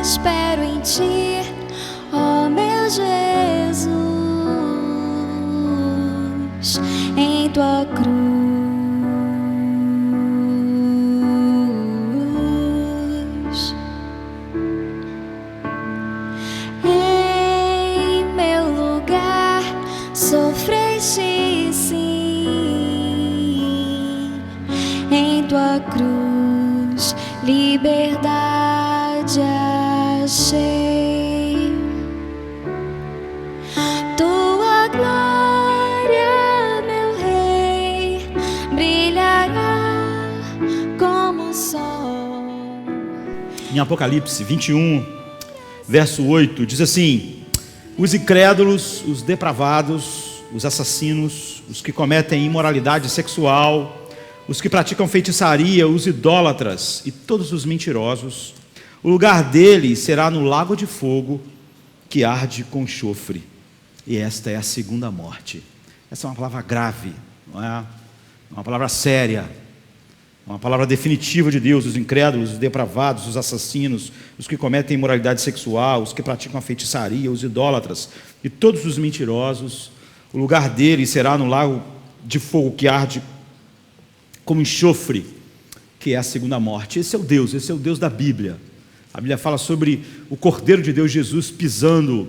espero em ti, ó meu Jesus, em tua cruz. Em meu lugar sofreste sim, em tua cruz liberdade achei. Tua glória, meu rei, brilhará como o sol. Em Apocalipse 21, verso 8, diz assim: os incrédulos, os depravados, os assassinos, os que cometem imoralidade sexual, os que praticam feitiçaria, os idólatras e todos os mentirosos, o lugar deles será no lago de fogo que arde com enxofre. E esta é a segunda morte. Essa é uma palavra grave, não é? Uma palavra séria, uma palavra definitiva de Deus. Os incrédulos, os depravados, os assassinos, os que cometem imoralidade sexual, os que praticam a feitiçaria, os idólatras e todos os mentirosos, o lugar deles será no lago de fogo que arde como enxofre, que é a segunda morte. Esse é o Deus da Bíblia. A Bíblia fala sobre o Cordeiro de Deus, Jesus, pisando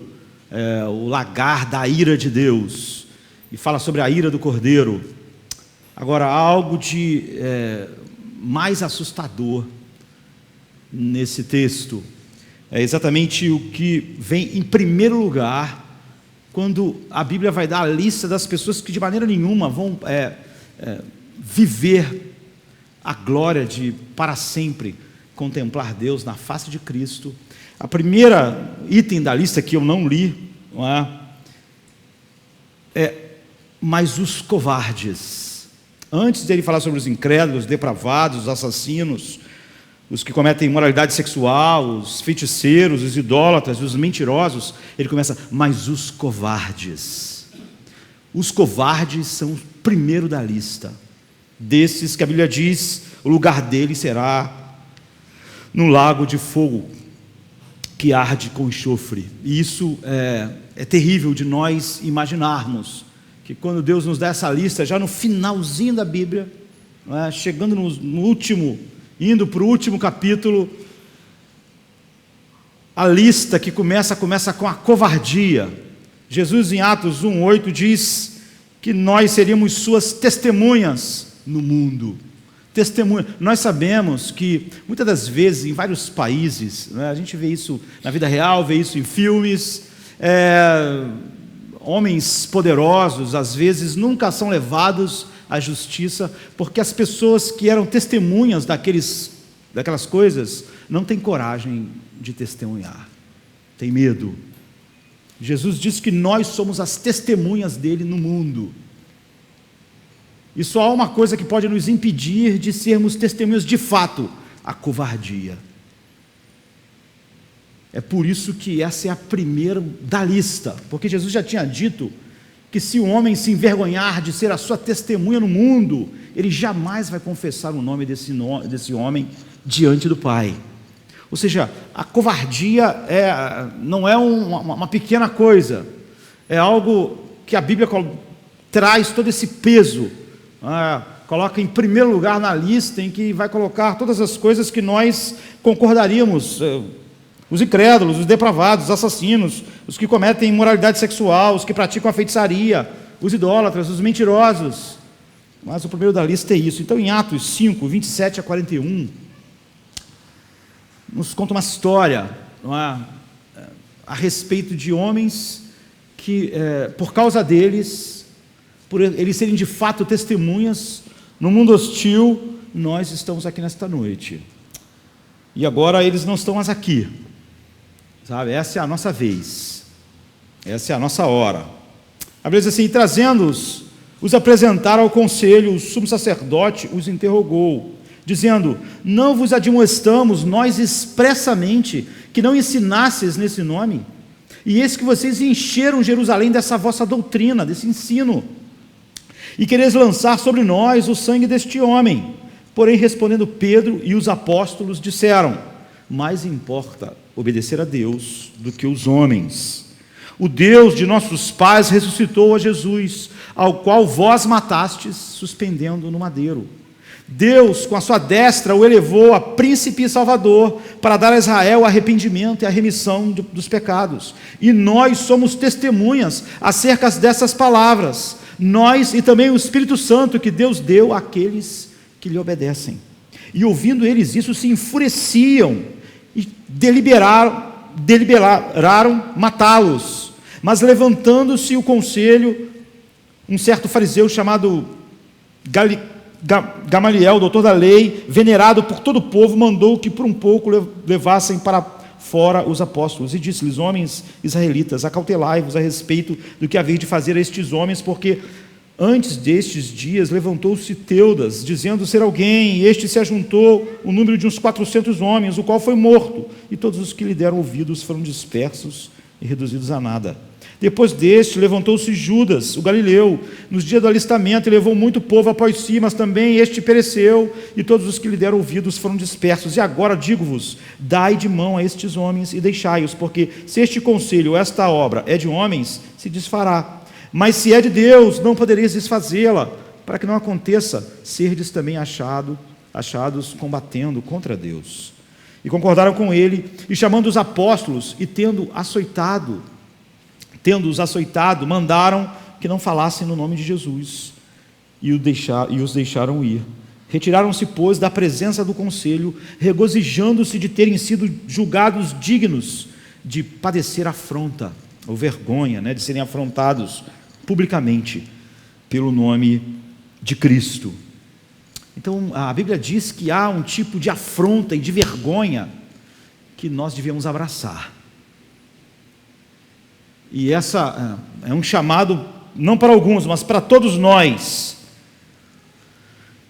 o lagar da ira de Deus, e fala sobre a ira do Cordeiro. Agora, há algo de mais assustador nesse texto. É exatamente o que vem em primeiro lugar, quando a Bíblia vai dar a lista das pessoas que de maneira nenhuma vão viver a glória de para sempre contemplar Deus na face de Cristo. A primeira item da lista que eu não li, não é mas os covardes. Antes de ele falar sobre os incrédulos, depravados, os assassinos, os que cometem imoralidade sexual, os feiticeiros, os idólatras, os mentirosos, ele começa: mas os covardes. Os covardes são o primeiro da lista, desses que a Bíblia diz, o lugar deles será no lago de fogo que arde com enxofre. E isso é terrível de nós imaginarmos, que quando Deus nos dá essa lista, já no finalzinho da Bíblia, chegando no último, indo para o último capítulo, a lista que começa com a covardia. Jesus em Atos 1:8 diz que nós seríamos suas testemunhas no mundo. Testemunha. Nós sabemos que muitas das vezes em vários países, a gente vê isso na vida real, vê isso em filmes, homens poderosos às vezes nunca são levados à justiça, porque as pessoas que eram testemunhas daquelas coisas não têm coragem de testemunhar, tem medo. Jesus disse que nós somos as testemunhas dele no mundo. E só há uma coisa que pode nos impedir de sermos testemunhas de fato: a covardia. É por isso que essa é a primeira da lista, porque Jesus já tinha dito que se o homem se envergonhar de ser a sua testemunha no mundo, ele jamais vai confessar o nome desse homem diante do Pai. Ou seja, a covardia não é uma pequena coisa, é algo que a Bíblia traz todo esse peso, coloca em primeiro lugar na lista, em que vai colocar todas as coisas que nós concordaríamos: os incrédulos, os depravados, os assassinos, os que cometem imoralidade sexual, os que praticam a feitiçaria, os idólatras, os mentirosos. Mas o primeiro da lista é isso. Então, em Atos 5, 27 a 41, nos conta uma história a respeito de homens que, por causa deles, por eles serem de fato testemunhas no mundo hostil, nós estamos aqui nesta noite. E agora eles não estão mais aqui, sabe? Essa é a nossa vez, essa é a nossa hora. A Bíblia diz assim: trazendo-os, os apresentaram ao conselho, o sumo sacerdote os interrogou, dizendo: não vos admoestamos nós expressamente que não ensinasses nesse nome? E eis que vocês encheram Jerusalém dessa vossa doutrina, desse ensino, e quereis lançar sobre nós o sangue deste homem. Porém, respondendo Pedro e os apóstolos, disseram: mais importa obedecer a Deus do que os homens. O Deus de nossos pais ressuscitou a Jesus, ao qual vós matastes, suspendendo no madeiro. Deus, com a sua destra, o elevou a príncipe e salvador, para dar a Israel arrependimento e a remissão dos pecados. E nós somos testemunhas acerca dessas palavras, nós e também o Espírito Santo que Deus deu àqueles que lhe obedecem. E ouvindo eles isso, se enfureciam e deliberaram matá-los. Mas levantando-se o conselho, um certo fariseu chamado Gamaliel, doutor da lei, venerado por todo o povo, mandou que por um pouco levassem para fora os apóstolos, e disse-lhes: homens israelitas, acautelai-vos a respeito do que haveis de fazer a estes homens, porque antes destes dias levantou-se Teudas, dizendo ser alguém, e este se ajuntou o número de uns 400 homens, o qual foi morto, e todos os que lhe deram ouvidos foram dispersos e reduzidos a nada. Depois deste, levantou-se Judas, o galileu, nos dias do alistamento, e levou muito povo após si, mas também este pereceu, e todos os que lhe deram ouvidos foram dispersos. E agora digo-vos: dai de mão a estes homens e deixai-os, porque se este conselho, esta obra é de homens, se desfará. Mas se é de Deus, não podereis desfazê-la, para que não aconteça serdes também achados combatendo contra Deus. E concordaram com ele, e chamando os apóstolos, e tendo-os açoitado, mandaram que não falassem no nome de Jesus, e os deixaram ir. Retiraram-se, pois, da presença do conselho, regozijando-se de terem sido julgados dignos de padecer afronta, ou vergonha, de serem afrontados publicamente pelo nome de Cristo. Então, a Bíblia diz que há um tipo de afronta e de vergonha que nós devemos abraçar. E essa é um chamado, não para alguns, mas para todos nós.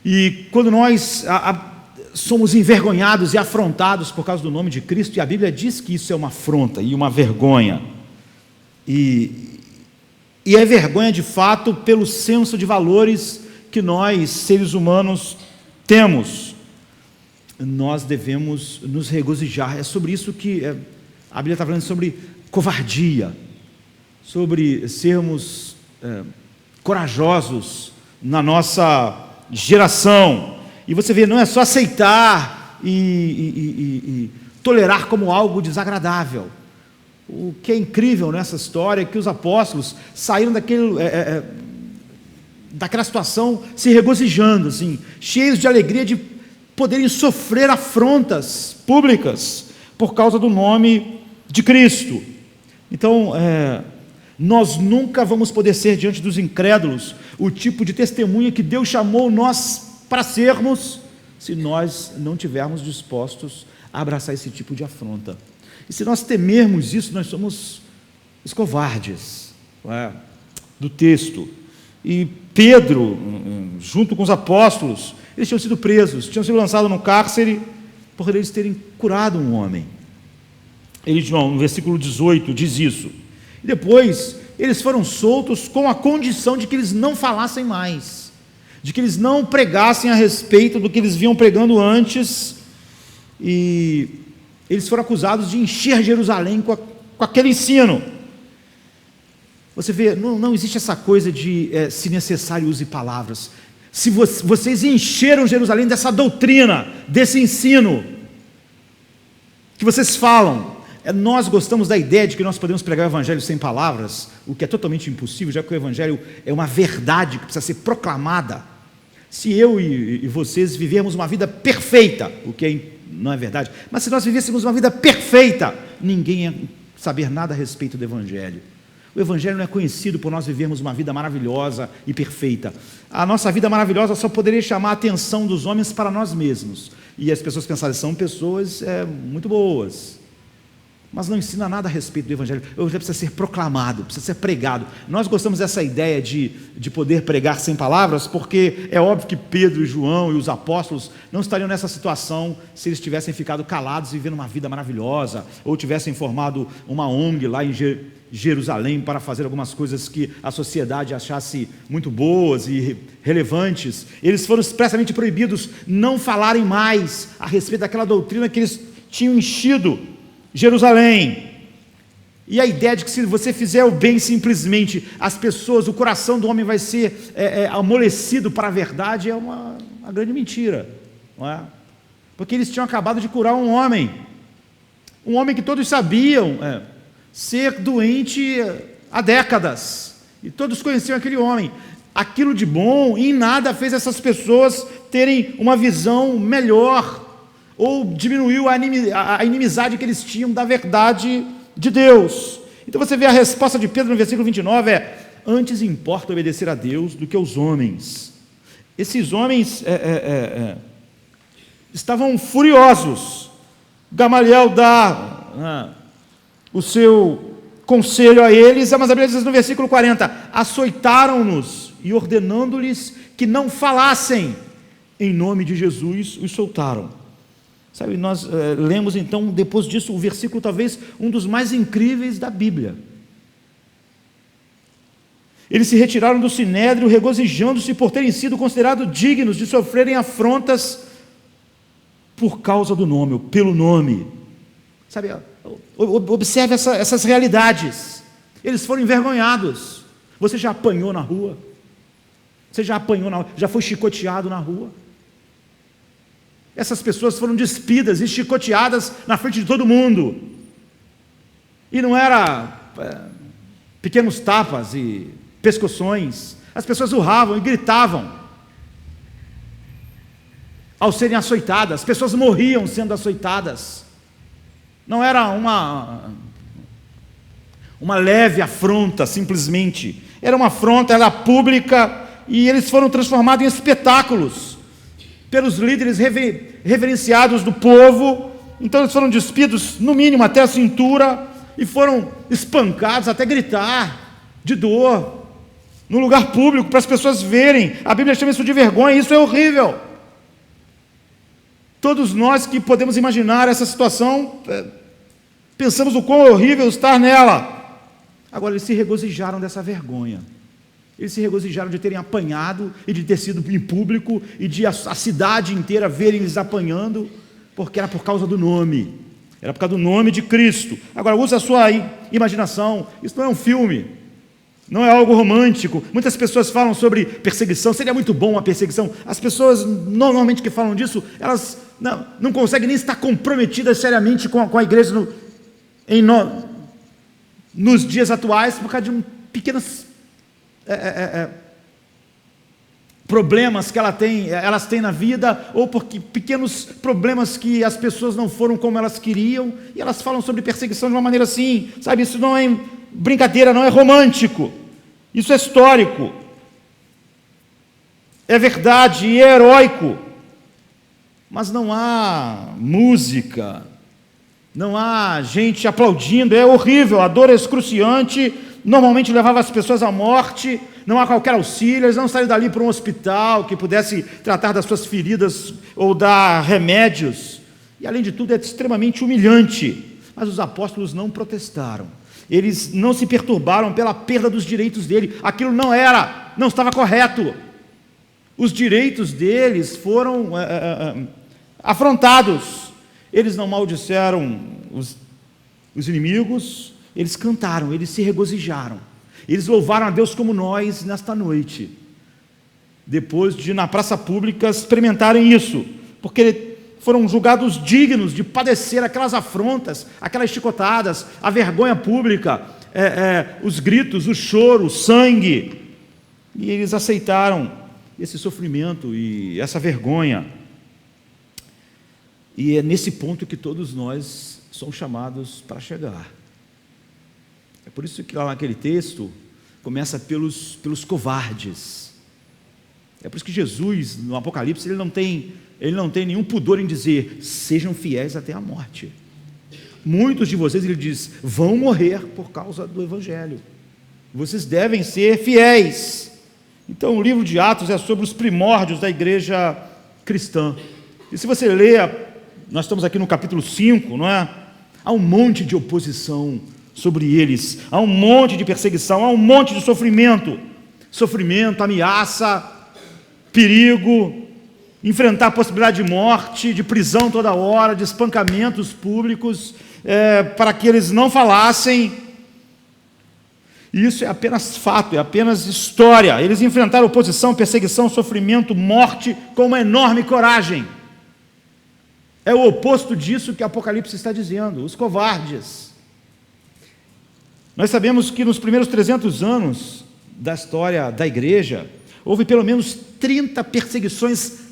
E quando nós somos envergonhados e afrontados por causa do nome de Cristo, e a Bíblia diz que isso é uma afronta e uma vergonha, e é vergonha de fato pelo senso de valores que nós, seres humanos, temos, nós devemos nos regozijar. É sobre isso que a Bíblia está falando, sobre covardia, sobre sermos corajosos na nossa geração. E você vê, não é só aceitar e tolerar como algo desagradável. O que é incrível nessa história é que os apóstolos saíram daquela situação se regozijando, assim, cheios de alegria de poderem sofrer afrontas públicas por causa do nome de Cristo. Então, nós nunca vamos poder ser diante dos incrédulos o tipo de testemunha que Deus chamou nós para sermos, se nós não estivermos dispostos a abraçar esse tipo de afronta. E se nós temermos isso, nós somos os covardes do texto. E Pedro, junto com os apóstolos, eles tinham sido presos, tinham sido lançados no cárcere por eles terem curado um homem. No versículo 18 diz isso. E depois eles foram soltos com a condição de que eles não falassem mais, de que eles não pregassem a respeito do que eles vinham pregando antes, e eles foram acusados de encher Jerusalém com aquele ensino. Você vê, não existe essa coisa de, se necessário, use palavras. Se vocês encheram Jerusalém dessa doutrina, desse ensino que vocês falam, nós gostamos da ideia de que nós podemos pregar o Evangelho sem palavras, o que é totalmente impossível, já que o Evangelho é uma verdade que precisa ser proclamada. Se eu e vocês vivermos uma vida perfeita, o que não é verdade, mas se nós vivêssemos uma vida perfeita, ninguém ia saber nada a respeito do Evangelho. O Evangelho não é conhecido por nós vivermos uma vida maravilhosa e perfeita. A nossa vida maravilhosa só poderia chamar a atenção dos homens para nós mesmos. E as pessoas pensarem, são pessoas muito boas, mas não ensina nada a respeito do Evangelho. O Evangelho precisa ser proclamado, precisa ser pregado. Nós gostamos dessa ideia de poder pregar sem palavras, porque é óbvio que Pedro e João e os apóstolos não estariam nessa situação se eles tivessem ficado calados e vivendo uma vida maravilhosa, ou tivessem formado uma ONG lá em Jerusalém para fazer algumas coisas que a sociedade achasse muito boas e relevantes. Eles foram expressamente proibidos não falarem mais a respeito daquela doutrina que eles tinham enchido Jerusalém. E a ideia de que se você fizer o bem simplesmente, as pessoas, o coração do homem vai ser amolecido para a verdade, é uma grande mentira, não é? Porque eles tinham acabado de curar um homem que todos sabiam ser doente há décadas, e todos conheciam aquele homem. Aquilo de bom em nada fez essas pessoas terem uma visão melhor, ou diminuiu a inimizade que eles tinham da verdade de Deus. Então você vê a resposta de Pedro no versículo 29, antes importa obedecer a Deus do que aos homens. Esses homens estavam furiosos. Gamaliel dá o seu conselho a eles, mas a Bíblia diz no versículo 40, açoitaram-nos e ordenando-lhes que não falassem, em nome de Jesus os soltaram. Sabe, nós lemos então, depois disso, o versículo talvez um dos mais incríveis da Bíblia. Eles se retiraram do sinédrio, regozijando-se por terem sido considerados dignos de sofrerem afrontas por causa do nome, ou pelo nome. Sabe, observe essas realidades. Eles foram envergonhados. Você já apanhou na rua? Você já já foi chicoteado na rua? Essas pessoas foram despidas e chicoteadas na frente de todo mundo. E não era pequenos tapas e pescoções. As pessoas urravam e gritavam ao serem açoitadas. As pessoas morriam sendo açoitadas. Não era uma leve afronta, simplesmente. Era uma afronta, era pública, e eles foram transformados em espetáculos pelos líderes reverenciados do povo. Então eles foram despidos, no mínimo até a cintura, e foram espancados até gritar de dor no lugar público, para as pessoas verem. A Bíblia chama isso de vergonha, e isso é horrível. Todos nós que podemos imaginar essa situação, pensamos o quão é horrível estar nela. Agora, eles se regozijaram dessa vergonha. Eles se regozijaram de terem apanhado e de ter sido em público e de a cidade inteira verem eles apanhando, porque era por causa do nome, era por causa do nome de Cristo. Agora, use a sua imaginação. Isso não é um filme, não é algo romântico. Muitas pessoas falam sobre perseguição. Seria muito bom a perseguição. As pessoas normalmente que falam disso, elas não conseguem nem estar comprometidas seriamente com a igreja nos dias atuais, por causa de pequenas problemas que elas têm na vida, ou porque pequenos problemas que as pessoas não foram como elas queriam, e elas falam sobre perseguição de uma maneira assim, sabe? Isso não é brincadeira, não é romântico, isso é histórico, é verdade e é heróico. Mas não há música, não há gente aplaudindo, é horrível, a dor é excruciante, normalmente levava as pessoas à morte, não há qualquer auxílio, eles não saíram dali para um hospital que pudesse tratar das suas feridas ou dar remédios, e além de tudo é extremamente humilhante. Mas os apóstolos não protestaram, eles não se perturbaram pela perda dos direitos dele, aquilo não estava correto, os direitos deles foram afrontados, eles não maldisseram os inimigos, eles cantaram, eles se regozijaram, eles louvaram a Deus como nós nesta noite, depois de na praça pública experimentarem isso, porque foram julgados dignos de padecer aquelas afrontas, aquelas chicotadas, a vergonha pública, os gritos, o choro, o sangue, e eles aceitaram esse sofrimento e essa vergonha. E é nesse ponto que todos nós somos chamados para chegar. É por isso que lá naquele texto começa pelos covardes. É por isso que Jesus, no Apocalipse, ele não tem nenhum pudor em dizer: sejam fiéis até a morte. Muitos de vocês, ele diz, vão morrer por causa do Evangelho. Vocês devem ser fiéis. Então o livro de Atos é sobre os primórdios da igreja cristã. E se você ler, nós estamos aqui no capítulo 5, não é? Há um monte de oposição sobre eles, há um monte de perseguição, há um monte de sofrimento, ameaça, perigo, enfrentar a possibilidade de morte, de prisão toda hora, de espancamentos públicos, para que eles não falassem. E isso é apenas fato, é apenas história. Eles enfrentaram oposição, perseguição, sofrimento, morte com uma enorme coragem. É o oposto disso que Apocalipse está dizendo, os covardes. Nós sabemos que nos primeiros 300 anos da história da igreja, houve pelo menos 30 perseguições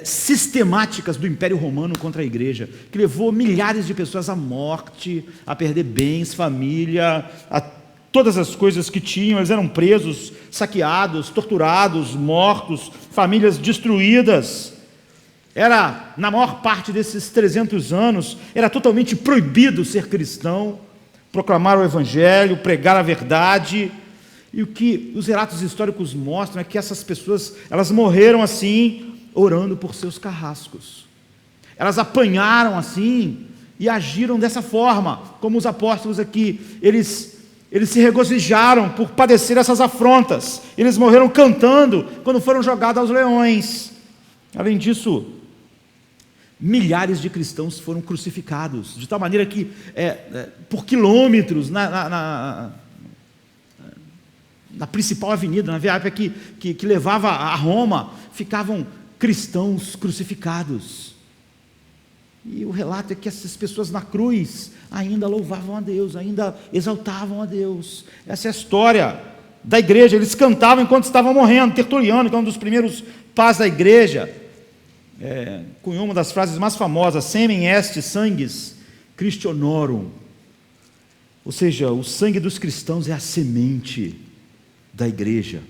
sistemáticas do Império Romano contra a igreja, que levou milhares de pessoas à morte, a perder bens, família, a todas as coisas que tinham. Eles eram presos, saqueados, torturados, mortos, famílias destruídas. Era, na maior parte desses 300 anos, era totalmente proibido ser cristão, proclamar o evangelho, pregar a verdade. E o que os relatos históricos mostram é que essas pessoas, elas morreram assim, orando por seus carrascos. Elas apanharam assim e agiram dessa forma, como os apóstolos aqui. Eles se regozijaram por padecer essas afrontas. Eles morreram cantando quando foram jogados aos leões. Além disso, milhares de cristãos foram crucificados, de tal maneira que, por quilômetros, na principal avenida, na Via Ápia que levava a Roma, ficavam cristãos crucificados. E o relato é que essas pessoas na cruz ainda louvavam a Deus, ainda exaltavam a Deus. Essa é a história da igreja. Eles cantavam enquanto estavam morrendo. Tertuliano, que é um dos primeiros pais da igreja, cunhou uma das frases mais famosas: semen est sanguis Christionorum. Ou seja, o sangue dos cristãos é a semente da igreja.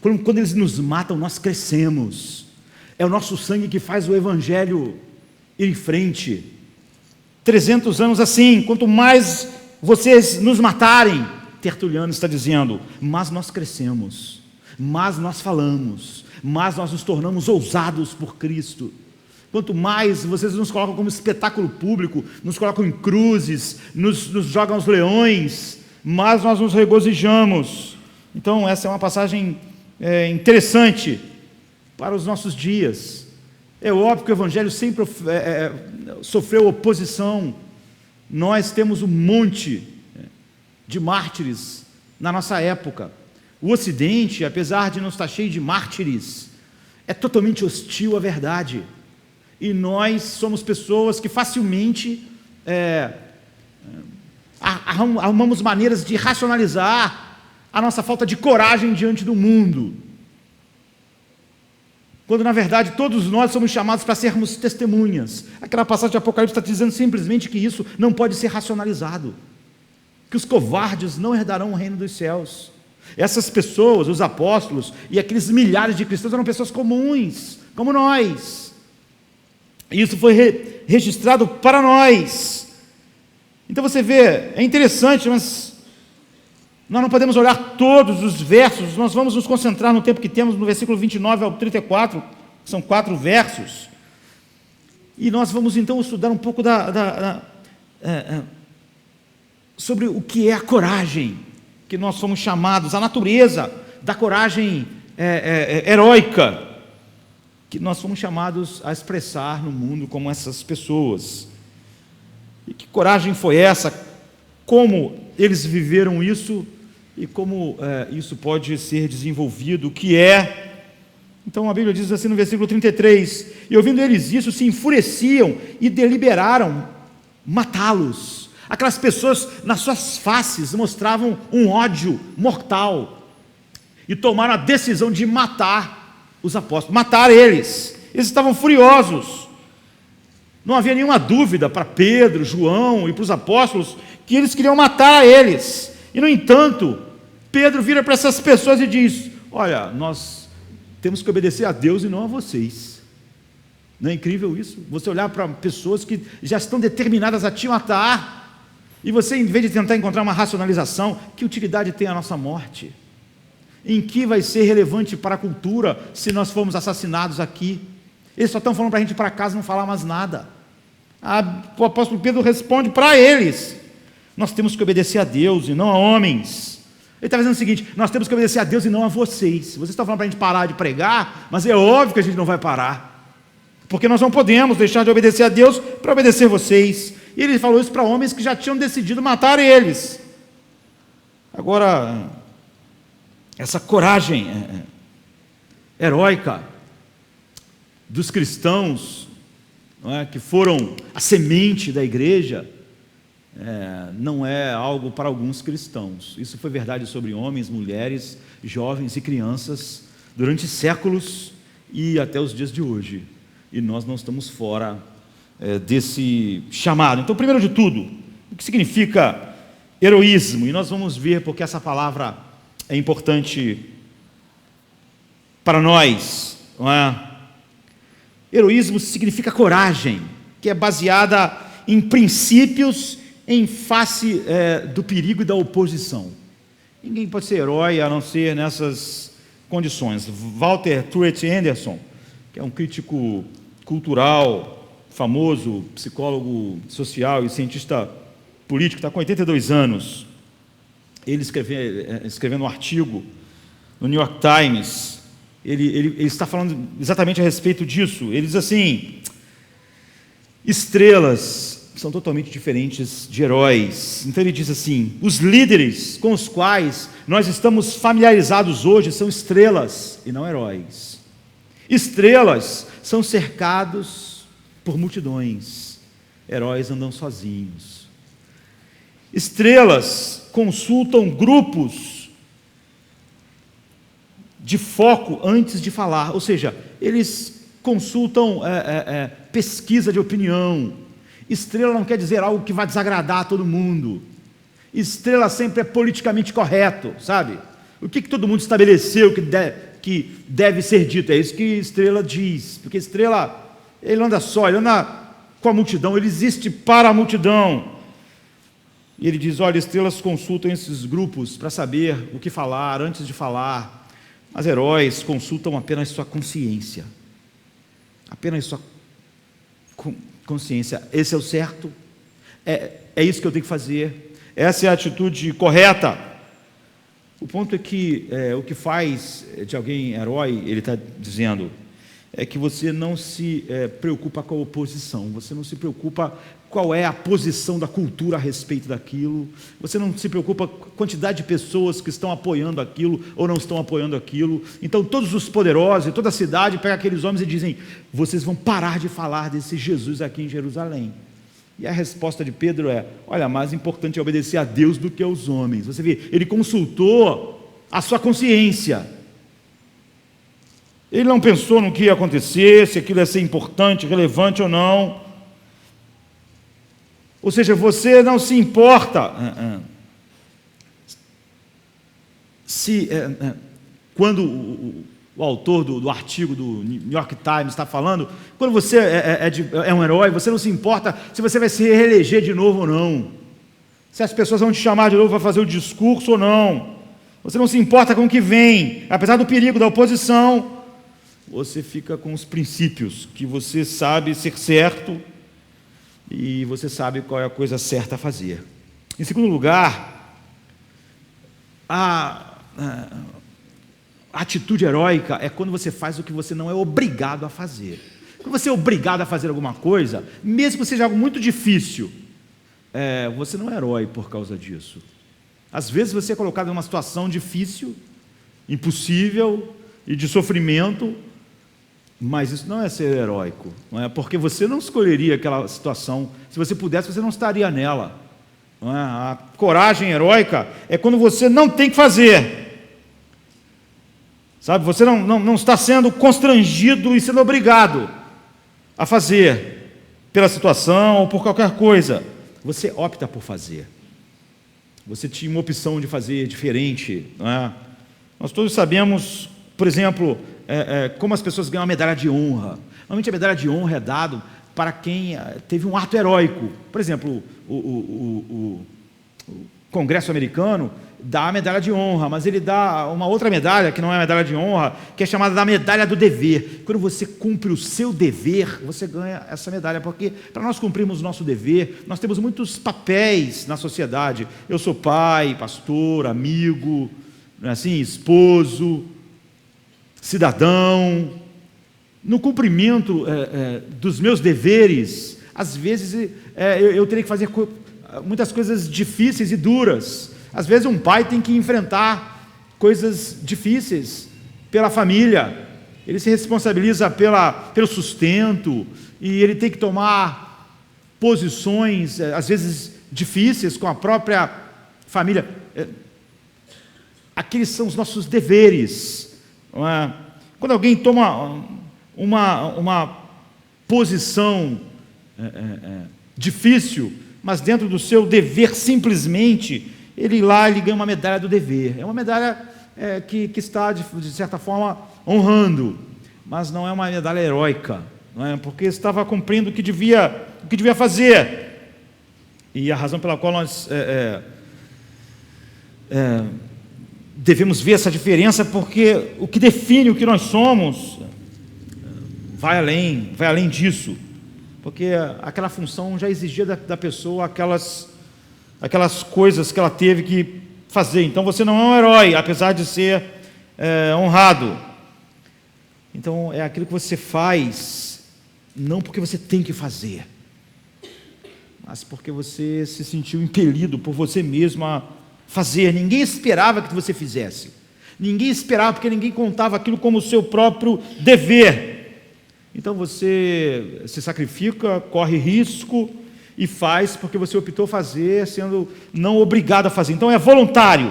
Quando eles nos matam, nós crescemos. É o nosso sangue que faz o evangelho ir em frente. 300 anos assim, quanto mais vocês nos matarem, Tertuliano está dizendo, mas nós crescemos, mas nós falamos, mas nós nos tornamos ousados por Cristo. Quanto mais vocês nos colocam como espetáculo público, nos colocam em cruzes, nos jogam aos leões, mais nós nos regozijamos. Então essa é uma passagem interessante para os nossos dias. É óbvio que o evangelho sempre sofreu oposição. Nós temos um monte de mártires na nossa época. O Ocidente, apesar de não estar cheio de mártires, é totalmente hostil à verdade. E nós somos pessoas que facilmente arrumamos maneiras de racionalizar a nossa falta de coragem diante do mundo, quando na verdade todos nós somos chamados para sermos testemunhas. Aquela passagem de Apocalipse está dizendo simplesmente que isso não pode ser racionalizado, que os covardes não herdarão o reino dos céus. Essas pessoas, os apóstolos e aqueles milhares de cristãos, eram pessoas comuns, como nós. E isso foi registrado para nós. Então você vê, é interessante, mas nós não podemos olhar todos os versos. Nós vamos nos concentrar no tempo que temos, no versículo 29 ao 34, que são 4 versos. E nós vamos então estudar um pouco sobre o que é a coragem que nós somos chamados, a natureza da coragem heróica que nós fomos chamados a expressar no mundo como essas pessoas. E que coragem foi essa? Como eles viveram isso e como isso pode ser desenvolvido? O que é? Então a Bíblia diz assim no versículo 33: e ouvindo eles isso, se enfureciam e deliberaram matá-los. Aquelas pessoas nas suas faces mostravam um ódio mortal e tomaram a decisão de matar os apóstolos, matar eles. Eles estavam furiosos. Não havia nenhuma dúvida para Pedro, João e para os apóstolos que eles queriam matar eles. E no entanto, Pedro vira para essas pessoas e diz: olha, nós temos que obedecer a Deus e não a vocês. Não é incrível isso? Você olhar para pessoas que já estão determinadas a te matar, e você, em vez de tentar encontrar uma racionalização, que utilidade tem a nossa morte? Em que vai ser relevante para a cultura se nós formos assassinados aqui? Eles só estão falando para a gente ir para casa e não falar mais nada. O apóstolo Pedro responde para eles: nós temos que obedecer a Deus e não a homens. Ele está dizendo o seguinte: nós temos que obedecer a Deus e não a vocês. Vocês estão falando para a gente parar de pregar, mas é óbvio que a gente não vai parar, porque nós não podemos deixar de obedecer a Deus para obedecer vocês. E ele falou isso para homens que já tinham decidido matar eles. Agora, essa coragem heróica dos cristãos, não é, que foram a semente da igreja, não é algo para alguns cristãos. Isso foi verdade sobre homens, mulheres, jovens e crianças durante séculos e até os dias de hoje. E nós não estamos fora desse chamado. Então, primeiro de tudo, o que significa heroísmo? E nós vamos ver porque essa palavra é importante para nós, não é? Heroísmo significa coragem, que é baseada em princípios em face do perigo e da oposição. Ninguém pode ser herói a não ser nessas condições. Walter Truett Anderson, que é um crítico cultural famoso, psicólogo social e cientista político, está com 82 anos. Ele escrevendo um artigo no New York Times, ele está falando exatamente a respeito disso. Ele diz assim: estrelas são totalmente diferentes de heróis. Então ele diz assim: os líderes com os quais nós estamos familiarizados hoje são estrelas e não heróis. Estrelas são cercados por multidões, heróis andam sozinhos. Estrelas consultam grupos de foco antes de falar, ou seja, eles consultam pesquisa de opinião. Estrela não quer dizer algo que vai desagradar a todo mundo. Estrela sempre é politicamente correto, sabe? O que todo mundo estabeleceu que deve ser dito, é isso que estrela diz, porque estrela, ele anda só, ele anda com a multidão, ele existe para a multidão. E ele diz: olha, estrelas consultam esses grupos para saber o que falar antes de falar. Mas heróis consultam apenas sua consciência. Apenas sua consciência. Esse é o certo? É isso que eu tenho que fazer? Essa é a atitude correta? O ponto é que o que faz de alguém herói, ele está dizendo, é que você não se preocupa com a oposição, você não se preocupa qual é a posição da cultura a respeito daquilo, você não se preocupa com a quantidade de pessoas que estão apoiando aquilo ou não estão apoiando aquilo. Então todos os poderosos, toda a cidade pega aqueles homens e dizem: vocês vão parar de falar desse Jesus aqui em Jerusalém. E a resposta de Pedro é: olha, mais importante é obedecer a Deus do que aos homens. Você vê, ele consultou a sua consciência. Ele não pensou no que ia acontecer, se aquilo ia ser importante, relevante ou não. Ou seja, você não se importa quando o autor do artigo do New York Times está falando, quando você é um herói, você não se importa se você vai se reeleger de novo ou não, se as pessoas vão te chamar de novo para fazer o discurso ou não. Você não se importa com o que vem, apesar do perigo da oposição. Você fica com os princípios, que você sabe ser certo e você sabe qual é a coisa certa a fazer. Em segundo lugar, a atitude heróica é quando você faz o que você não é obrigado a fazer. Quando você é obrigado a fazer alguma coisa, mesmo que seja algo muito difícil, você não é herói por causa disso. Às vezes você é colocado em uma situação difícil, impossível e de sofrimento, mas isso não é ser heróico, não é? Porque você não escolheria aquela situação. Se você pudesse, você não estaria nela, não é? A coragem heróica é quando você não tem que fazer, sabe? Você não está sendo constrangido e sendo obrigado a fazer pela situação ou por qualquer coisa. Você opta por fazer. Você tinha uma opção de fazer diferente, não é? Nós todos sabemos, por exemplo, como as pessoas ganham a medalha de honra. Normalmente a medalha de honra é dada para quem teve um ato heróico. Por exemplo, Congresso americano dá a medalha de honra, mas ele dá uma outra medalha, que não é a medalha de honra, que é chamada da medalha do dever. Quando você cumpre o seu dever, você ganha essa medalha, porque para nós cumprirmos o nosso dever, nós temos muitos papéis na sociedade. Eu sou pai, pastor, amigo, assim, esposo, cidadão. No cumprimento dos meus deveres, às vezes eu teria que fazer muitas coisas difíceis e duras. Às vezes um pai tem que enfrentar coisas difíceis pela família, ele se responsabiliza pelo sustento, e ele tem que tomar posições, às vezes difíceis, com a própria família. Aqueles são os nossos deveres. Não é? Quando alguém toma uma posição difícil, mas dentro do seu dever simplesmente, ele ganha uma medalha do dever. É uma medalha que está, de certa forma, honrando, mas não é uma medalha heróica, não é? Porque estava cumprindo o que devia fazer. E a razão pela qual nós devemos ver essa diferença, porque o que define o que nós somos vai além disso, porque aquela função já exigia da pessoa aquelas coisas que ela teve que fazer. Então você não é um herói, apesar de ser honrado. Então é aquilo que você faz, não porque você tem que fazer, mas porque você se sentiu impelido por você mesmo a fazer. Ninguém esperava que você fizesse, ninguém esperava, porque ninguém contava aquilo como o seu próprio dever. Então você se sacrifica, corre risco e faz porque você optou fazer, sendo não obrigado a fazer. Então é voluntário.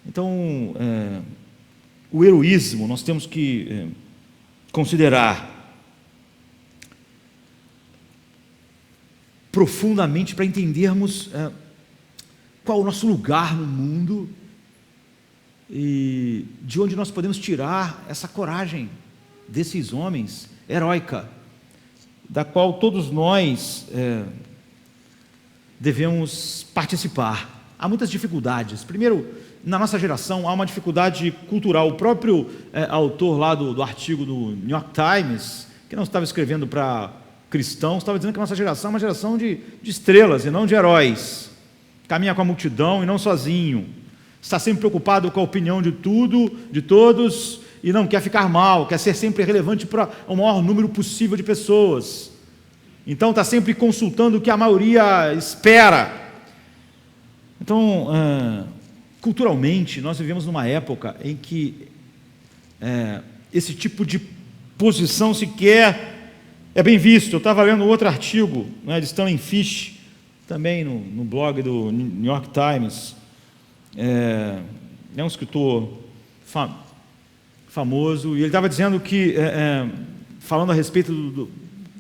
Então o heroísmo nós temos que considerar profundamente para entendermos qual é o nosso lugar no mundo e de onde nós podemos tirar essa coragem desses homens heróica, da qual todos nós devemos participar. Há muitas dificuldades. Primeiro, na nossa geração, há uma dificuldade cultural. O próprio autor lá do artigo do New York Times, que não estava escrevendo para cristãos, estava dizendo que a nossa geração é uma geração de estrelas e não de heróis. Caminha com a multidão e não sozinho. Está sempre preocupado com a opinião de tudo, de todos, e não quer ficar mal, quer ser sempre relevante para o maior número possível de pessoas. Então está sempre consultando o que a maioria espera. Então, culturalmente, nós vivemos numa época em que esse tipo de posição sequer é bem visto. Eu estava lendo outro artigo, né, de Stanley Fish, também no blog do New York Times. É um escritor famoso, e ele estava dizendo que, falando a respeito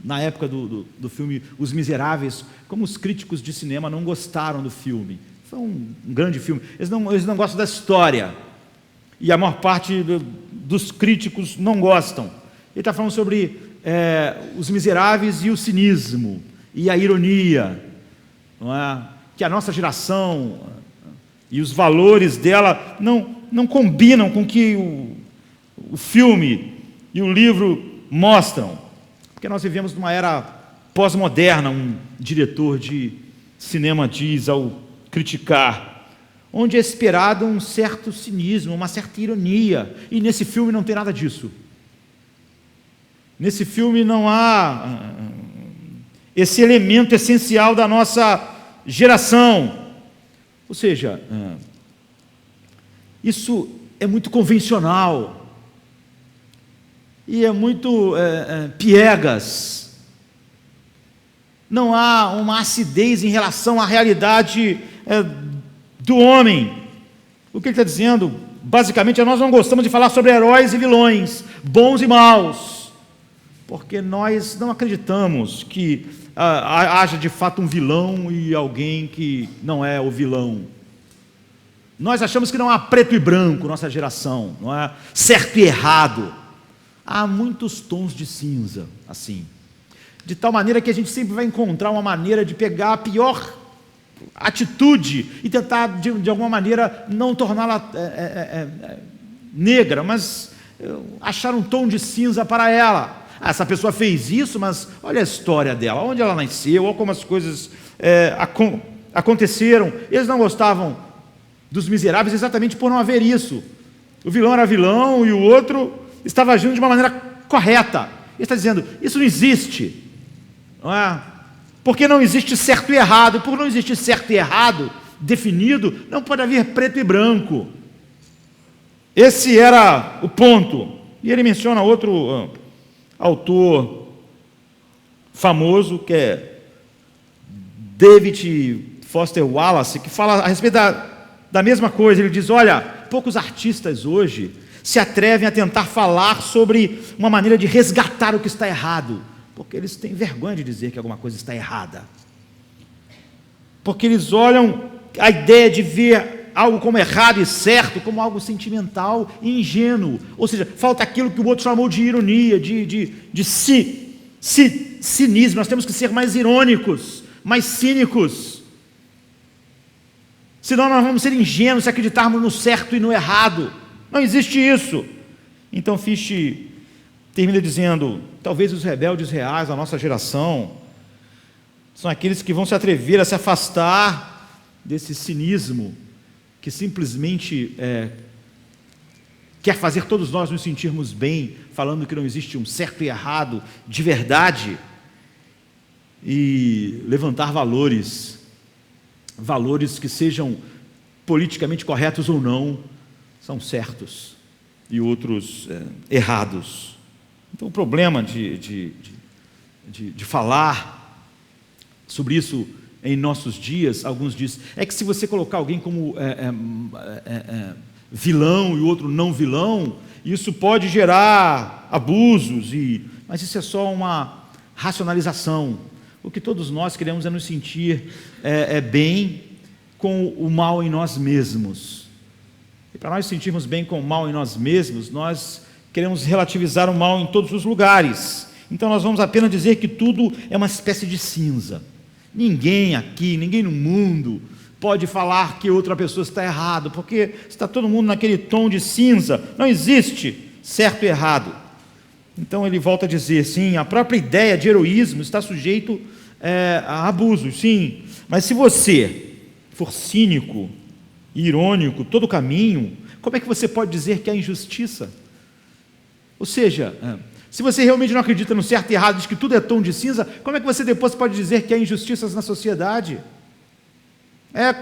na época do filme Os Miseráveis, como os críticos de cinema não gostaram do filme. Foi um grande filme. Eles não gostam da história, e a maior parte dos críticos não gostam. Ele está falando sobre Os Miseráveis e o cinismo e a ironia, não é? Que a nossa geração e os valores dela não combinam com o que o filme e o livro mostram, porque nós vivemos numa era pós-moderna, um diretor de cinema diz ao criticar, onde é esperado um certo cinismo, uma certa ironia, e nesse filme não tem nada disso. Nesse filme não há esse elemento essencial da nossa geração. Ou seja, isso é muito convencional e é muito piegas. Não há uma acidez em relação à realidade do homem. O que ele está dizendo? Basicamente, nós não gostamos de falar sobre heróis e vilões, bons e maus, porque nós não acreditamos que haja de fato um vilão e alguém que não é o vilão. Nós achamos que não há preto e branco, nossa geração, não é certo e errado. Há muitos tons de cinza, assim, de tal maneira que a gente sempre vai encontrar uma maneira de pegar a pior atitude e tentar, de alguma maneira, não torná-la negra, mas achar um tom de cinza para ela. Essa pessoa fez isso, mas olha a história dela, onde ela nasceu, olha como as coisas aconteceram. Eles não gostavam dos miseráveis exatamente por não haver isso. O vilão era vilão e o outro estava agindo de uma maneira correta. Ele está dizendo, isso não existe. Não é? Porque não existe certo e errado. Por não existir certo e errado definido, não pode haver preto e branco. Esse era o ponto. E ele menciona outro autor famoso, que é David Foster Wallace, que fala a respeito da mesma coisa. Ele diz, olha, poucos artistas hoje se atrevem a tentar falar sobre uma maneira de resgatar o que está errado, porque eles têm vergonha de dizer que alguma coisa está errada. Porque eles olham a ideia de ver algo como errado e certo como algo sentimental e ingênuo. Ou seja, falta aquilo que o outro chamou de ironia, de cinismo. Nós temos que ser mais irônicos, mais cínicos. Senão nós vamos ser ingênuos se acreditarmos no certo e no errado. Não existe isso. Então Fichte termina dizendo, talvez os rebeldes reais da nossa geração são aqueles que vão se atrever a se afastar desse cinismo que simplesmente quer fazer todos nós nos sentirmos bem, falando que não existe um certo e errado de verdade, e levantar valores que sejam politicamente corretos ou não, são certos, e outros errados. Então o problema de falar sobre isso em nossos dias, alguns dizem, é que se você colocar alguém como vilão e o outro não vilão, isso pode gerar abusos, mas isso é só uma racionalização. O que todos nós queremos é nos sentir bem com o mal em nós mesmos. E para nós sentirmos bem com o mal em nós mesmos, nós queremos relativizar o mal em todos os lugares. Então nós vamos apenas dizer que tudo é uma espécie de cinza. Ninguém aqui, ninguém no mundo pode falar que outra pessoa está errado, porque está todo mundo naquele tom de cinza. Não existe certo e errado. Então ele volta a dizer, sim, a própria ideia de heroísmo está sujeito a abusos, sim. Mas se você for cínico e irônico todo o caminho, como é que você pode dizer que há injustiça? Ou seja, se você realmente não acredita no certo e errado, diz que tudo é tom de cinza, como é que você depois pode dizer que há injustiças na sociedade? É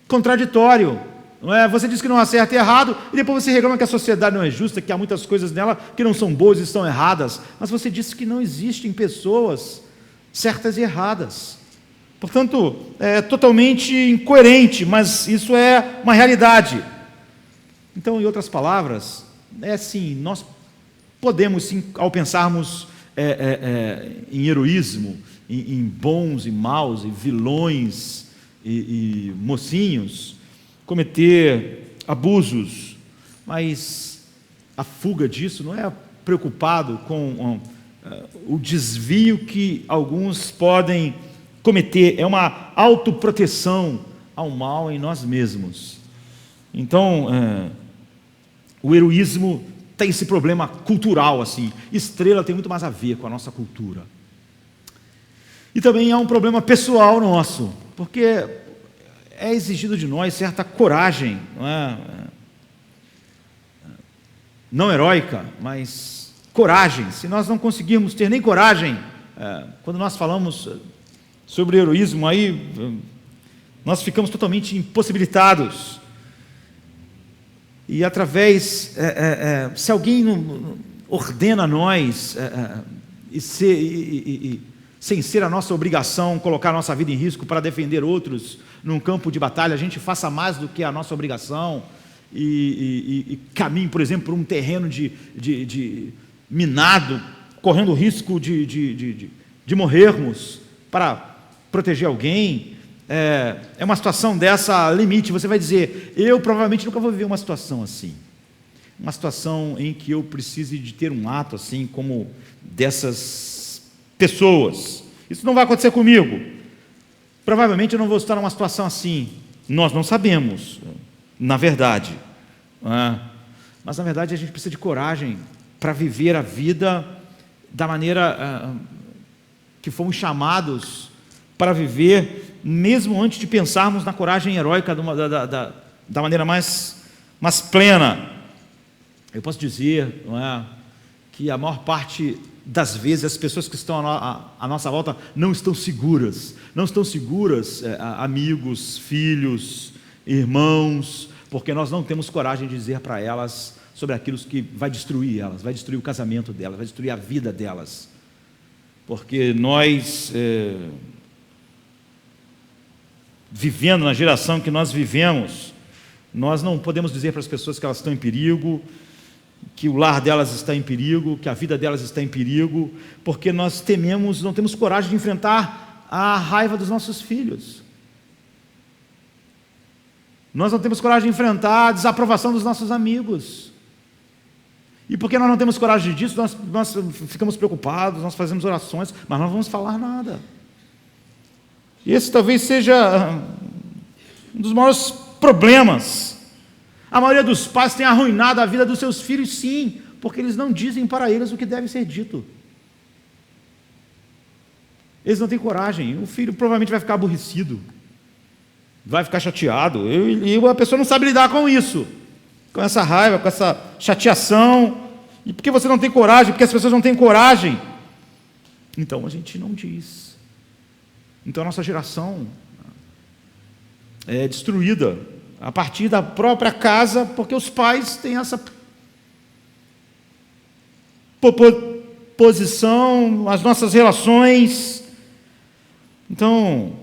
contraditório, não é? Você diz que não há certo e errado, e depois você reclama que a sociedade não é justa, que há muitas coisas nela que não são boas e estão erradas, mas você disse que não existem pessoas certas e erradas. Portanto, é totalmente incoerente, mas isso é uma realidade. Então, em outras palavras, assim, nós podemos, sim, ao pensarmos em heroísmo, em bons e maus, e vilões e mocinhos, cometer abusos, mas a fuga disso não é preocupado com o desvio que alguns podem cometer, é uma autoproteção ao mal em nós mesmos. Então, o heroísmo tem esse problema cultural, assim. Estrela tem muito mais a ver com a nossa cultura. E também há um problema pessoal nosso, porque é exigido de nós certa coragem, não heróica, mas coragem. Se nós não conseguirmos ter nem coragem, quando nós falamos sobre heroísmo, aí nós ficamos totalmente impossibilitados. E através, se alguém ordena a nós, sem ser a nossa obrigação, colocar a nossa vida em risco para defender outros num campo de batalha, a gente faça mais do que a nossa obrigação e caminhe, por exemplo, por um terreno de minado, correndo o risco de morrermos para proteger alguém. É uma situação dessa limite. Você vai dizer, eu provavelmente nunca vou viver uma situação assim, uma situação em que eu precise de ter um ato assim como dessas pessoas. Isso não vai acontecer comigo. Provavelmente eu não vou estar numa situação assim. Nós não sabemos, na verdade. Mas, na verdade, a gente precisa de coragem para viver a vida da maneira que fomos chamados para viver, mesmo antes de pensarmos na coragem heróica da maneira mais plena. Eu posso dizer, que a maior parte das vezes as pessoas que estão à nossa volta não estão seguras, amigos, filhos, irmãos, porque nós não temos coragem de dizer para elas sobre aquilo que vai destruir elas, vai destruir o casamento delas, vai destruir a vida delas, porque nós, vivendo na geração que nós vivemos, nós não podemos dizer para as pessoas que elas estão em perigo, que o lar delas está em perigo, que a vida delas está em perigo, porque nós tememos, não temos coragem de enfrentar a raiva dos nossos filhos. Nós não temos coragem de enfrentar a desaprovação dos nossos amigos. E porque nós não temos coragem disso, nós ficamos preocupados, nós fazemos orações, mas não vamos falar nada. E esse talvez seja um dos maiores problemas. A maioria dos pais tem arruinado a vida dos seus filhos, sim, porque eles não dizem para eles o que deve ser dito. Eles não têm coragem. O filho provavelmente vai ficar aborrecido, vai ficar chateado, e a pessoa não sabe lidar com isso, com essa raiva, com essa chateação. E porque você não tem coragem, porque as pessoas não têm coragem, então a gente não diz. Então a nossa geração é destruída a partir da própria casa, porque os pais têm essa posição, as nossas relações. Então,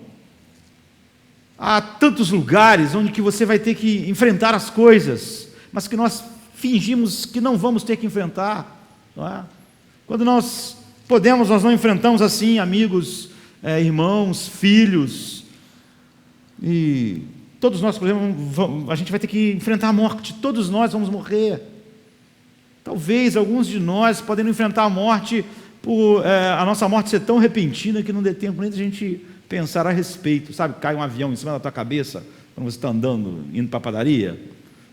há tantos lugares onde que você vai ter que enfrentar as coisas, mas que nós fingimos que não vamos ter que enfrentar, não é? Quando nós podemos, nós não enfrentamos assim amigos, irmãos, filhos, e todos nós, por exemplo, a gente vai ter que enfrentar a morte, todos nós vamos morrer. Talvez alguns de nós podendo enfrentar a morte por a nossa morte ser tão repentina que não dê tempo nem de a gente pensar a respeito. Sabe, cai um avião em cima da tua cabeça quando você está andando, indo para a padaria.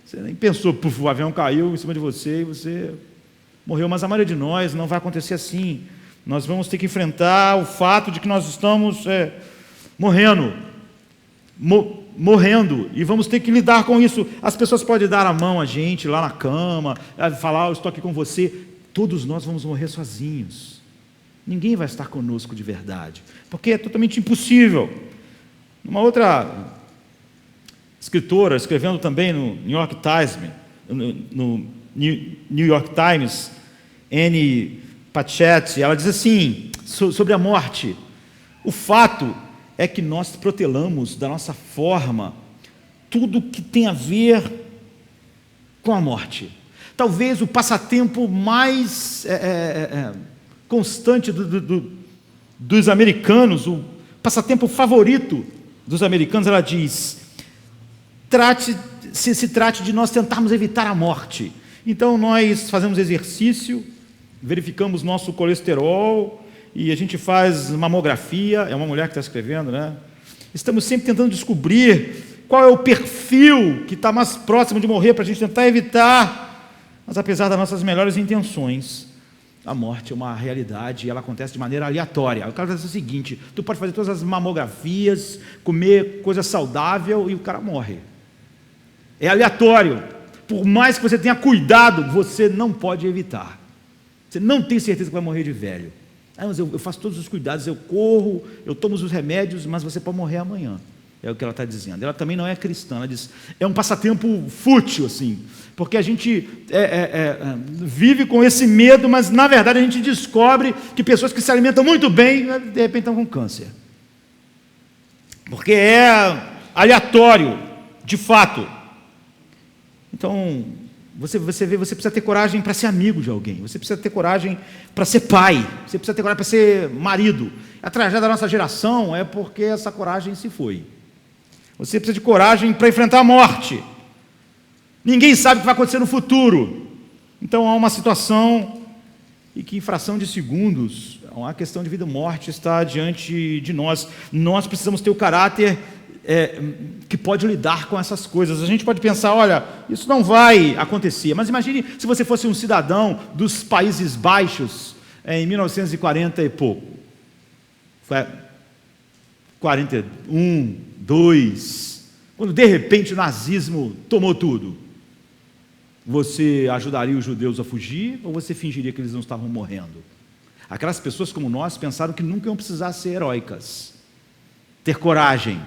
Você nem pensou, o avião caiu em cima de você e você morreu. Mas a maioria de nós não vai acontecer assim. Nós vamos ter que enfrentar o fato de que nós estamos morrendo, e vamos ter que lidar com isso. As pessoas podem dar a mão a gente lá na cama, falar, eu estou aqui com você. Todos nós vamos morrer sozinhos. Ninguém vai estar conosco de verdade, porque é totalmente impossível. Uma outra escritora, escrevendo também no New York Times, Anne Patchett, ela diz assim, sobre a morte: o fato é que nós protelamos da nossa forma tudo que tem a ver com a morte. Talvez o passatempo mais constante dos americanos, o passatempo favorito dos americanos, ela diz, se trate de nós tentarmos evitar a morte. Então nós fazemos exercício, verificamos nosso colesterol, e a gente faz mamografia, é uma mulher que está escrevendo, né? Estamos sempre tentando descobrir qual é o perfil que está mais próximo de morrer para a gente tentar evitar. Mas apesar das nossas melhores intenções, a morte é uma realidade e ela acontece de maneira aleatória. O cara diz o seguinte: tu pode fazer todas as mamografias, comer coisa saudável e o cara morre. É aleatório. Por mais que você tenha cuidado, você não pode evitar. Você não tem certeza que vai morrer de velho. Mas eu faço todos os cuidados, eu corro, eu tomo os remédios, mas você pode morrer amanhã. É o que ela está dizendo. Ela também não é cristã, ela diz, é um passatempo fútil, assim, porque a gente vive com esse medo, mas na verdade a gente descobre que pessoas que se alimentam muito bem, de repente estão com câncer. Porque é aleatório, de fato. Então, você precisa ter coragem para ser amigo de alguém, você precisa ter coragem para ser pai, você precisa ter coragem para ser marido. A tragédia da nossa geração é porque essa coragem se foi. Você precisa de coragem para enfrentar a morte. Ninguém sabe o que vai acontecer no futuro. Então há uma situação em que em fração de segundos uma questão de vida e morte está diante de nós. Nós precisamos ter o caráter que pode lidar com essas coisas. A gente pode pensar, olha, isso não vai acontecer, mas imagine se você fosse um cidadão dos Países Baixos em 1940 e pouco. Foi 41, 2, quando de repente o nazismo tomou tudo. Você ajudaria os judeus a fugir ou você fingiria que eles não estavam morrendo? Aquelas pessoas como nós pensaram que nunca iam precisar ser heróicas, ter coragem,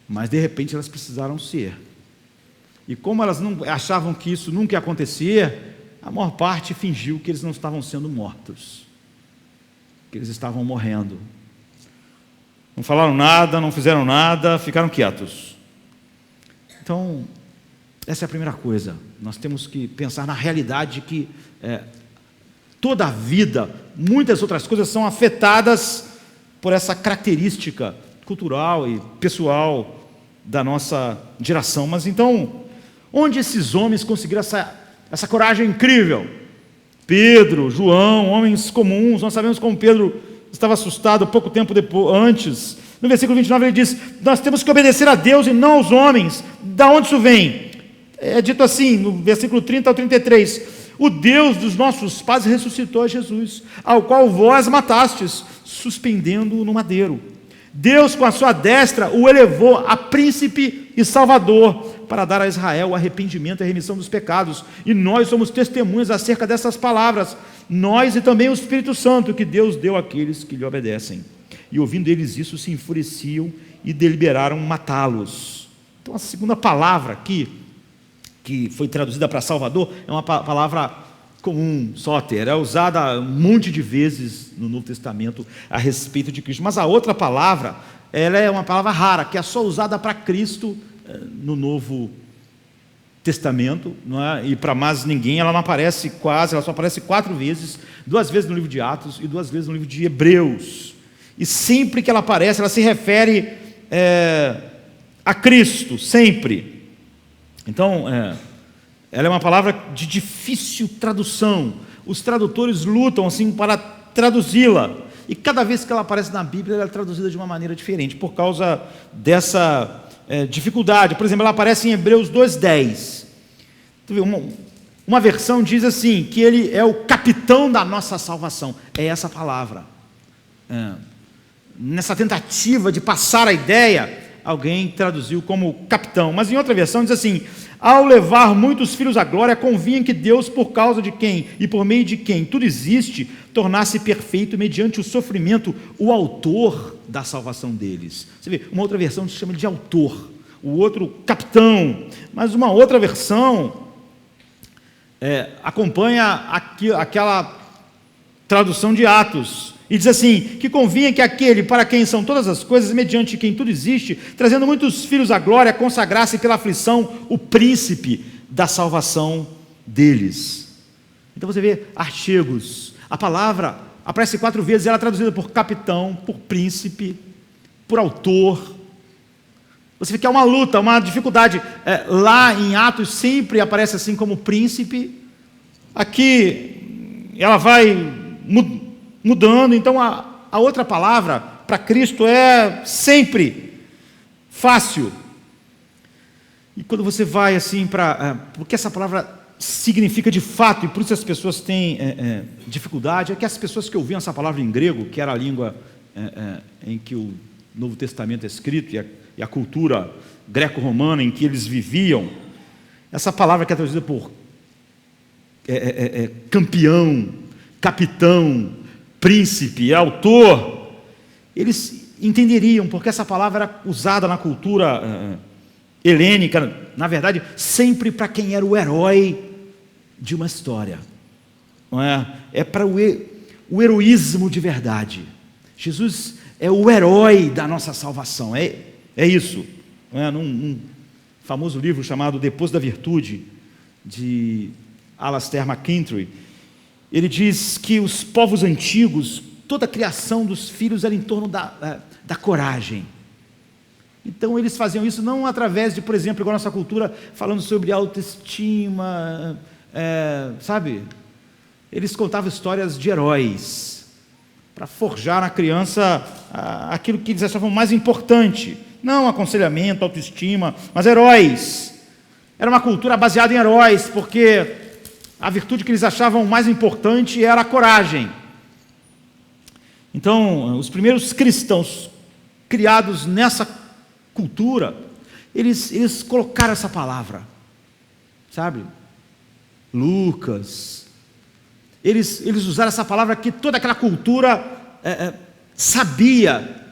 mas de repente elas precisaram ser. E como elas não achavam que isso nunca ia acontecer, a maior parte fingiu que eles não estavam sendo mortos, que eles estavam morrendo. Não falaram nada, não fizeram nada, ficaram quietos. Então, essa é a primeira coisa. Nós temos que pensar na realidade que toda a vida, muitas outras coisas são afetadas por essa característica cultural e pessoal da nossa geração. Mas então, onde esses homens conseguiram essa coragem incrível? Pedro, João, homens comuns. Nós sabemos como Pedro estava assustado pouco tempo antes. No versículo 29 ele diz: nós temos que obedecer a Deus e não aos homens. Da onde isso vem? É dito assim, no versículo 30 ao 33, o Deus dos nossos pais ressuscitou a Jesus, ao qual vós matastes, suspendendo-o no madeiro. Deus, com a sua destra, o elevou a príncipe e salvador, para dar a Israel o arrependimento e a remissão dos pecados. E nós somos testemunhas acerca dessas palavras, nós e também o Espírito Santo, que Deus deu àqueles que lhe obedecem. E ouvindo eles isso, se enfureciam e deliberaram matá-los. Então a segunda palavra aqui, que foi traduzida para Salvador, é uma palavra comum, sóter, é usada um monte de vezes no Novo Testamento a respeito de Cristo. Mas a outra palavra, ela é uma palavra rara, que é só usada para Cristo no Novo Testamento, não é? E para mais ninguém ela não aparece quase, ela só aparece 4 vezes, 2 vezes no livro de Atos e 2 vezes no livro de Hebreus. E sempre que ela aparece, ela se refere a Cristo, sempre. Então, ela é uma palavra de difícil tradução. Os tradutores lutam assim para traduzi-la. E cada vez que ela aparece na Bíblia, ela é traduzida de uma maneira diferente, por causa dessa dificuldade. Por exemplo, ela aparece em Hebreus 2:10. Uma versão diz assim, que ele é o capitão da nossa salvação. É essa palavra. Nessa tentativa de passar a ideia, alguém traduziu como capitão. Mas em outra versão diz assim: ao levar muitos filhos à glória, convinha que Deus, por causa de quem e por meio de quem tudo existe, tornasse perfeito mediante o sofrimento o autor da salvação deles. Você vê, uma outra versão se chama de autor, o outro capitão, mas uma outra versão acompanha aquela tradução de Atos, e diz assim, que convinha que aquele para quem são todas as coisas, mediante quem tudo existe, trazendo muitos filhos à glória, consagrasse pela aflição o príncipe da salvação deles. Então você vê artigos, a palavra aparece 4 vezes, ela é traduzida por capitão, por príncipe, por autor. Você vê que é uma luta, uma dificuldade. Lá em Atos sempre aparece assim como príncipe, aqui ela vai mudando. Então a outra palavra para Cristo é sempre fácil. E quando você vai assim porque essa palavra significa de fato, e por isso as pessoas têm dificuldade, é que as pessoas que ouviam essa palavra em grego, que era a língua em que o Novo Testamento é escrito, e a cultura greco-romana em que eles viviam, essa palavra que é traduzida por campeão, capitão, príncipe, autor, eles entenderiam, porque essa palavra era usada na cultura helênica, na verdade, sempre para quem era o herói de uma história, não é? É para o heroísmo de verdade. Jesus é o herói da nossa salvação, é isso, não é? Num famoso livro chamado Depois da Virtude, de Alasdair MacIntyre, ele diz que os povos antigos, toda a criação dos filhos era em torno da coragem. Então eles faziam isso não através de, por exemplo, igual a nossa cultura, falando sobre autoestima, sabe? Eles contavam histórias de heróis. forjar na criança aquilo que eles achavam mais importante. Não aconselhamento, autoestima, mas heróis. Era uma cultura baseada em heróis, porque a virtude que eles achavam mais importante era a coragem. Então, os primeiros cristãos criados nessa cultura, eles colocaram essa palavra, sabe? Lucas. Eles usaram essa palavra que toda aquela cultura sabia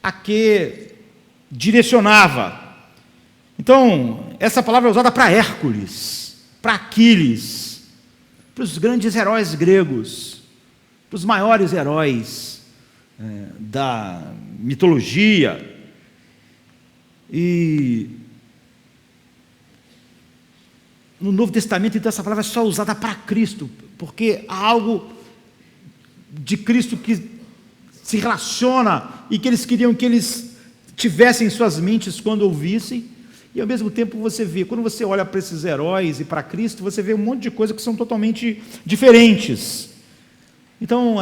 a que direcionava. Então, essa palavra é usada para Hércules, para Aquiles, para os grandes heróis gregos, para os maiores heróis da mitologia. E no Novo Testamento, então, essa palavra é só usada para Cristo, porque há algo de Cristo que se relaciona e que eles queriam que eles tivessem em suas mentes quando ouvissem. E ao mesmo tempo você vê, quando você olha para esses heróis e para Cristo, você vê um monte de coisas que são totalmente diferentes. Então,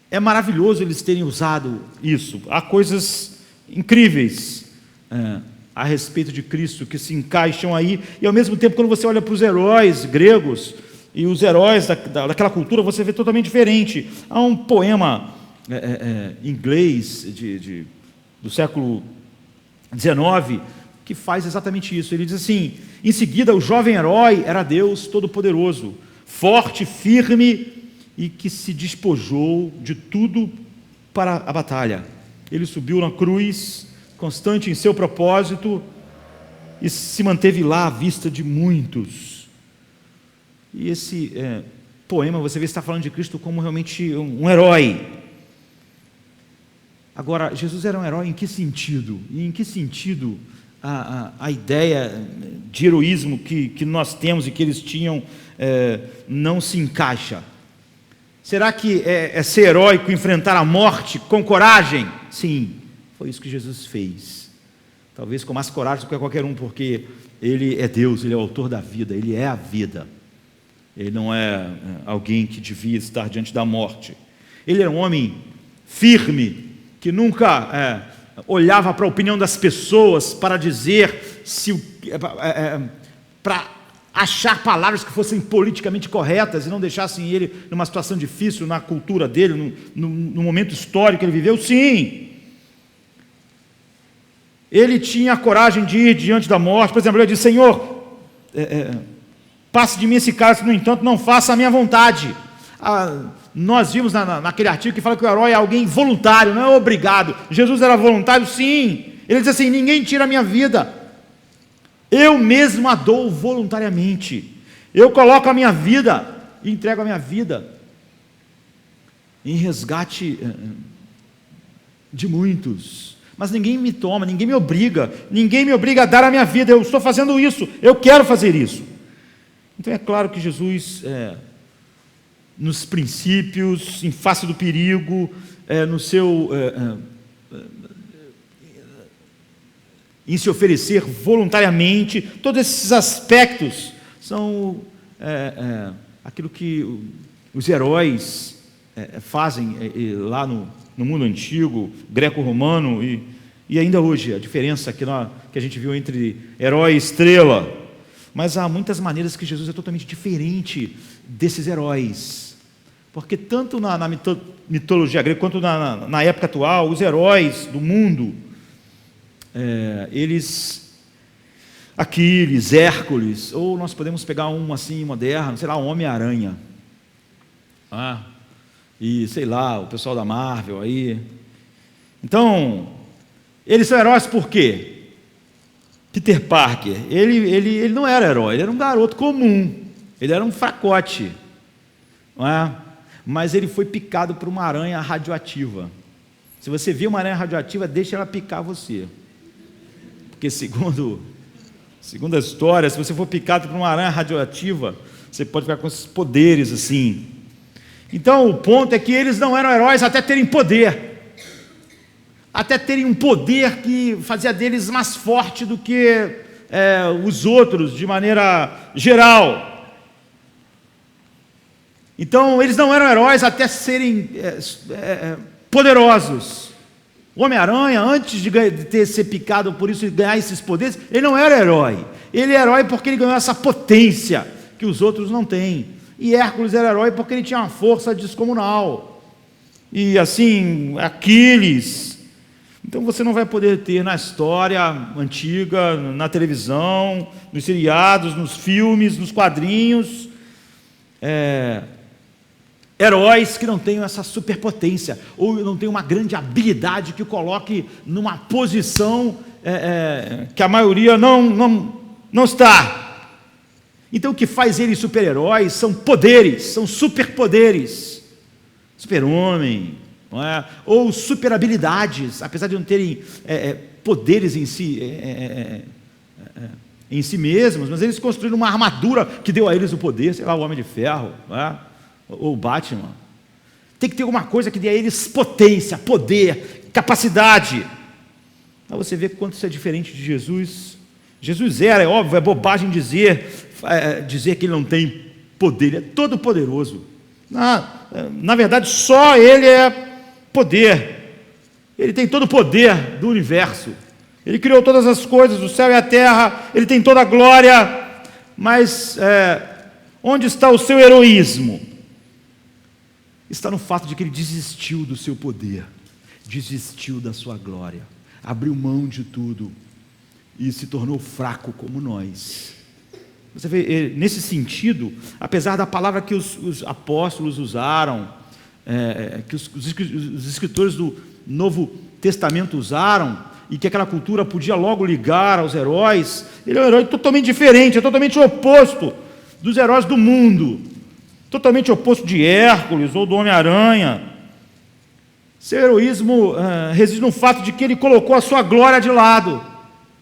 é maravilhoso eles terem usado isso. Há coisas incríveis a respeito de Cristo que se encaixam aí. E ao mesmo tempo, quando você olha para os heróis gregos e os heróis daquela cultura, você vê totalmente diferente. Há um poema inglês do século XIX, que faz exatamente isso. Ele diz assim: em seguida, o jovem herói era Deus Todo-Poderoso, forte, firme e que se despojou de tudo para a batalha. Ele subiu na cruz, constante em seu propósito, e se manteve lá à vista de muitos. E esse poema, você vê, está falando de Cristo como realmente um herói. Agora, Jesus era um herói em que sentido? E em que sentido a ideia de heroísmo que nós temos e que eles tinham não se encaixa? Será que é ser heróico enfrentar a morte com coragem? Sim, foi isso que Jesus fez. Talvez com mais coragem do que qualquer um, porque Ele é Deus, Ele é o autor da vida, Ele é a vida. Ele não é alguém que devia estar diante da morte. Ele era um homem firme, que nunca olhava para a opinião das pessoas para dizer para achar palavras que fossem politicamente corretas e não deixassem ele numa situação difícil na cultura dele, no momento histórico que ele viveu. Sim, ele tinha a coragem de ir diante da morte. Por exemplo, ele disse: Senhor, passe de mim esse cálice, no entanto, não faça a minha vontade. Nós vimos naquele artigo que fala que o herói é alguém voluntário, não é obrigado. Jesus era voluntário, sim. Ele diz assim: ninguém tira a minha vida, eu mesmo a dou voluntariamente. Eu coloco a minha vida e entrego a minha vida em resgate de muitos. Mas ninguém me toma, ninguém me obriga a dar a minha vida. Eu estou fazendo isso, eu quero fazer isso. Então é claro que Jesus, nos princípios, em face do perigo, em se oferecer voluntariamente, todos esses aspectos são aquilo que os heróis fazem lá no mundo antigo, greco-romano, e ainda hoje, a diferença que a gente viu entre herói e estrela. Mas há muitas maneiras que Jesus é totalmente diferente desses heróis, porque tanto na mitologia grega quanto na época atual, os heróis do mundo, Aquiles, Hércules, ou nós podemos pegar um assim moderno, sei lá, um Homem-Aranha, e sei lá, o pessoal da Marvel aí. Então, eles são heróis por quê? Peter Parker, ele não era herói, ele era um garoto comum, ele era um fracote, não é? Mas ele foi picado por uma aranha radioativa. Se você vê uma aranha radioativa, deixa ela picar você, porque segundo a história, se você for picado por uma aranha radioativa, você pode ficar com esses poderes assim. Então o ponto é que eles não eram heróis até terem poder, até terem um poder que fazia deles mais forte do que os outros, de maneira geral. Então, eles não eram heróis até serem poderosos. O Homem-Aranha, antes de ser picado por isso e ganhar esses poderes, ele não era herói. Ele é herói porque ele ganhou essa potência que os outros não têm. E Hércules era herói porque ele tinha uma força descomunal. E assim, Aquiles. Então você não vai poder ter na história antiga, na televisão, nos seriados, nos filmes, nos quadrinhos, heróis que não tenham essa superpotência, ou não tenham uma grande habilidade que o coloque numa posição que a maioria não está. Então o que faz eles super-heróis são poderes, são superpoderes. Super-homem, não é? Ou super-habilidades, apesar de não terem poderes em si mesmos, mas eles construíram uma armadura que deu a eles o poder, sei lá, o Homem de Ferro, não é? Ou Batman. Tem que ter alguma coisa que dê a eles potência, poder, capacidade. Aí você vê quanto isso é diferente de Jesus. Jesus é óbvio, é bobagem dizer que ele não tem poder, ele é todo poderoso. Na verdade, só ele é poder. Ele tem todo o poder do universo. Ele criou todas as coisas, o céu e a terra, ele tem toda a glória. Mas onde está o seu heroísmo? Está no fato de que ele desistiu do seu poder, desistiu da sua glória, abriu mão de tudo e se tornou fraco como nós. Você vê, nesse sentido, apesar da palavra que os apóstolos usaram, que os escritores do Novo Testamento usaram, e que aquela cultura podia logo ligar aos heróis, ele é um herói totalmente diferente, é totalmente oposto dos heróis do mundo, totalmente oposto de Hércules ou do Homem-Aranha. Seu heroísmo reside no fato de que ele colocou a sua glória de lado,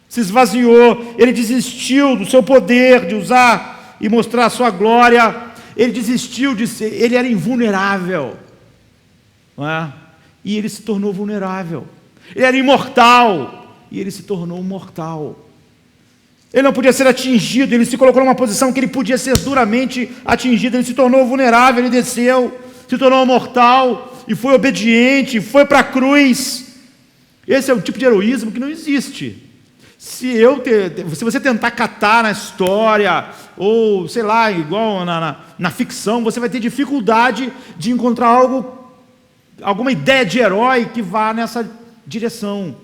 se esvaziou, ele desistiu do seu poder de usar e mostrar a sua glória, ele desistiu de ser, ele era invulnerável, não é? E ele se tornou vulnerável. Ele era imortal e ele se tornou mortal. Ele não podia ser atingido, ele se colocou numa posição que ele podia ser duramente atingido, ele se tornou vulnerável, ele desceu, se tornou mortal e foi obediente, foi para a cruz. Esse é o tipo de heroísmo que não existe. Se você tentar catar na história, ou sei lá, igual na ficção, você vai ter dificuldade de encontrar alguma ideia de herói que vá nessa direção.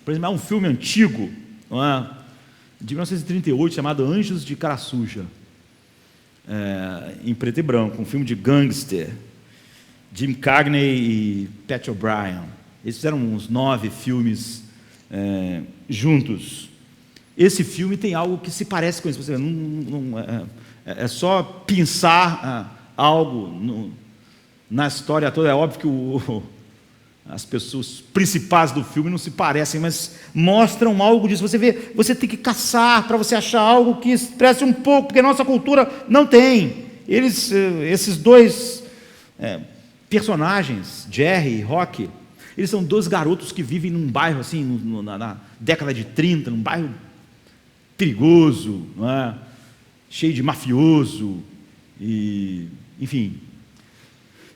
Por exemplo, há um filme antigo, não é? De 1938, chamado Anjos de Cara Suja, em preto e branco, um filme de gangster, Jim Cagney e Pat O'Brien. Eles fizeram uns 9 filmes juntos. Esse filme tem algo que se parece com isso. Você é só pensar algo na história toda. É óbvio que as pessoas principais do filme não se parecem, mas mostram algo disso. Você vê, você tem que caçar para você achar algo que expresse um pouco, porque a nossa cultura não tem. Esses dois personagens, Jerry e Rocky, eles são 2 garotos que vivem num bairro assim, na década de 30, num bairro perigoso, não é? Cheio de mafioso, e, enfim.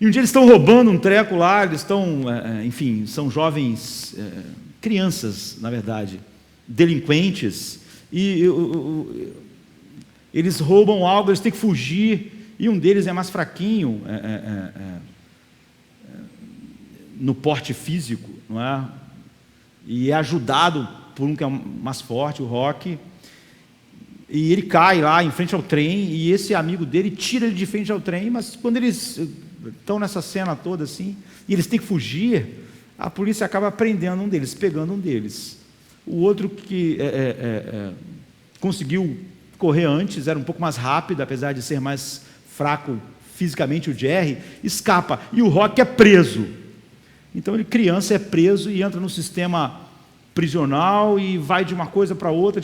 E um dia eles estão roubando um treco lá, eles estão, enfim, são jovens, crianças, na verdade, delinquentes, e eles roubam algo, eles têm que fugir, e um deles é mais fraquinho, no porte físico, não é? E é ajudado por um que é mais forte, o Rocky, e ele cai lá em frente ao trem, e esse amigo dele tira ele de frente ao trem, mas quando eles estão nessa cena toda assim, e eles têm que fugir, a polícia acaba prendendo um deles, pegando um deles. O outro que conseguiu correr antes, era um pouco mais rápido, apesar de ser mais fraco fisicamente, o Jerry, escapa, e o Rocky é preso. Então ele, criança, é preso e entra no sistema prisional e vai de uma coisa para outra,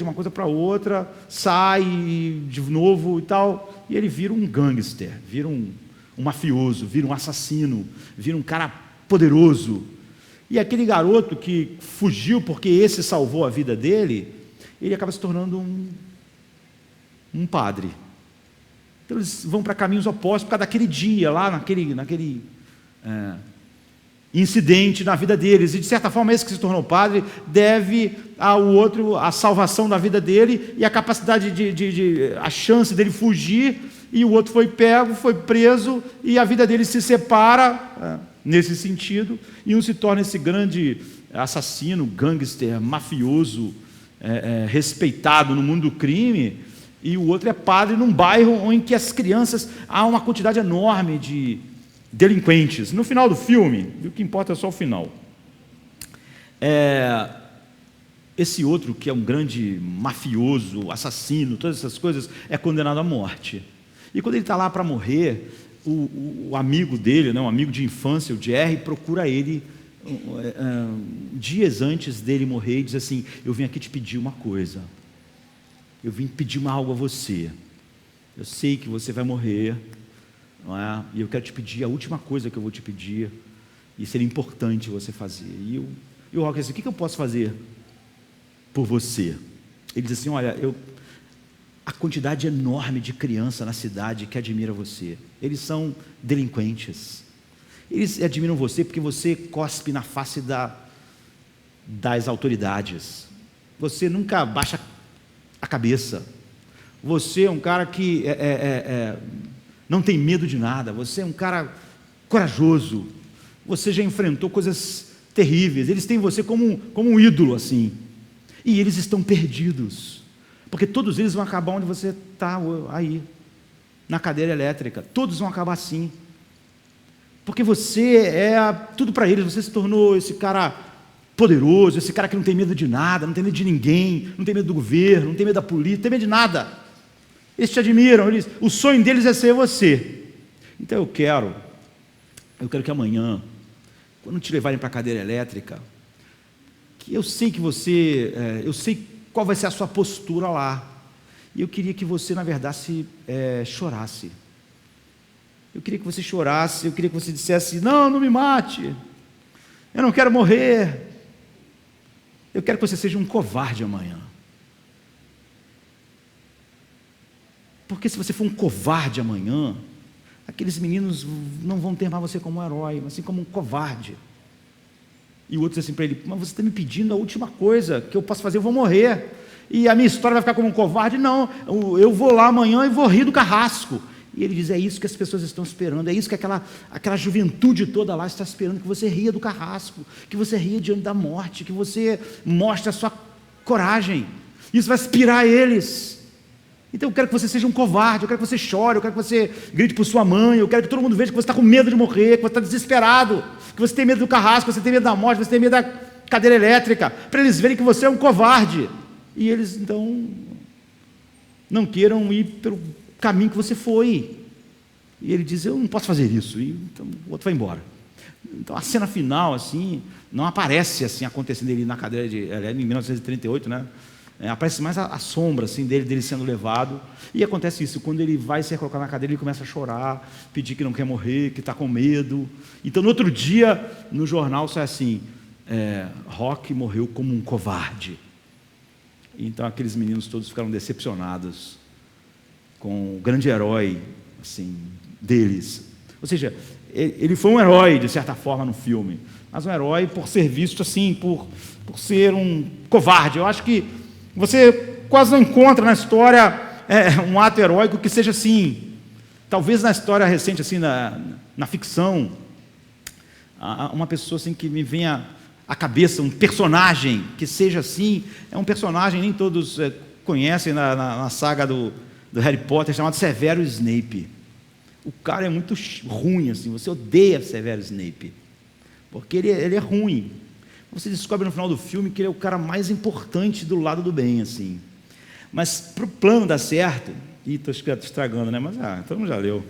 sai de novo e tal, e ele vira um gangster, vira um mafioso, vira um assassino, vira um cara poderoso. E aquele garoto que fugiu porque esse salvou a vida dele, ele acaba se tornando um padre. Então eles vão para caminhos opostos por causa daquele dia lá, naquele incidente na vida deles. E de certa forma esse que se tornou padre deve ao outro a salvação da vida dele e a capacidade a chance dele fugir, e o outro foi pego, foi preso, e a vida dele se separa nesse sentido, e um se torna esse grande assassino, gangster, mafioso, respeitado no mundo do crime, e o outro é padre num bairro em que as crianças, há uma quantidade enorme de delinquentes. No final do filme, o que importa é só o final, esse outro, que é um grande mafioso, assassino, todas essas coisas, é condenado à morte. E quando ele está lá para morrer, o amigo dele, um amigo de infância, o Jerry, procura ele dias antes dele morrer e diz assim: eu vim aqui te pedir uma coisa, eu vim pedir algo a você, eu sei que você vai morrer, não é? E eu quero te pedir a última coisa que eu vou te pedir, e seria importante você fazer. E o Rock diz assim: o que eu posso fazer por você? Ele diz assim: olha, a quantidade enorme de criança na cidade que admira você, eles são delinquentes, eles admiram você porque você cospe na face das autoridades, você nunca baixa a cabeça, você é um cara que não tem medo de nada, você é um cara corajoso, você já enfrentou coisas terríveis, eles têm você como um ídolo assim, e eles estão perdidos, porque todos eles vão acabar onde você está aí, na cadeira elétrica, todos vão acabar assim, porque você é tudo para eles, você se tornou esse cara poderoso, esse cara que não tem medo de nada, não tem medo de ninguém, não tem medo do governo, não tem medo da polícia, não tem medo de nada, eles te admiram, o sonho deles é ser você. Então eu quero que amanhã, quando te levarem para a cadeira elétrica, que eu sei que eu sei qual vai ser a sua postura lá, e eu queria que você, na verdade, chorasse. Eu queria que você chorasse, eu queria que você dissesse: não me mate, eu não quero morrer, eu quero que você seja um covarde amanhã. Porque se você for um covarde amanhã, aqueles meninos não vão ter mais você como um herói, mas assim como um covarde. E o outro diz assim para ele: mas você está me pedindo a última coisa que eu posso fazer, eu vou morrer, e a minha história vai ficar como um covarde? Não, eu vou lá amanhã e vou rir do carrasco. E ele diz: é isso que as pessoas estão esperando, é isso que aquela juventude toda lá está esperando, que você ria do carrasco, que você ria diante da morte, que você mostre a sua coragem, isso vai inspirar eles. Então eu quero que você seja um covarde, eu quero que você chore, eu quero que você grite por sua mãe, eu quero que todo mundo veja que você está com medo de morrer, que você está desesperado, que você tem medo do carrasco, que você tem medo da morte, que você tem medo da cadeira elétrica, para eles verem que você é um covarde, e eles então não queiram ir pelo caminho que você foi. E ele diz: eu não posso fazer isso, e então o outro vai embora. Então a cena final assim não aparece assim acontecendo ele na cadeira em 1938, né? Aparece mais a sombra assim, dele sendo levado, e acontece isso, quando ele vai ser colocado na cadeira, ele começa a chorar, pedir que não quer morrer, que está com medo. Então no outro dia, no jornal sai assim: Rock morreu como um covarde. Então aqueles meninos todos ficaram decepcionados com o grande herói assim, deles. Ou seja, ele foi um herói de certa forma no filme, mas um herói por ser visto assim, por ser um covarde. Eu acho que você quase não encontra na história um ato heróico que seja assim. Talvez na história recente, assim, na ficção, uma pessoa assim que me venha à cabeça, um personagem que seja assim, é um personagem, nem todos conhecem na saga do Harry Potter, chamado Severus Snape. O cara é muito ruim, assim, você odeia Severus Snape, porque ele é ruim. Você descobre no final do filme que ele é o cara mais importante do lado do bem, assim. Mas para o plano dar certo, estou estragando, né? Mas todo mundo já leu.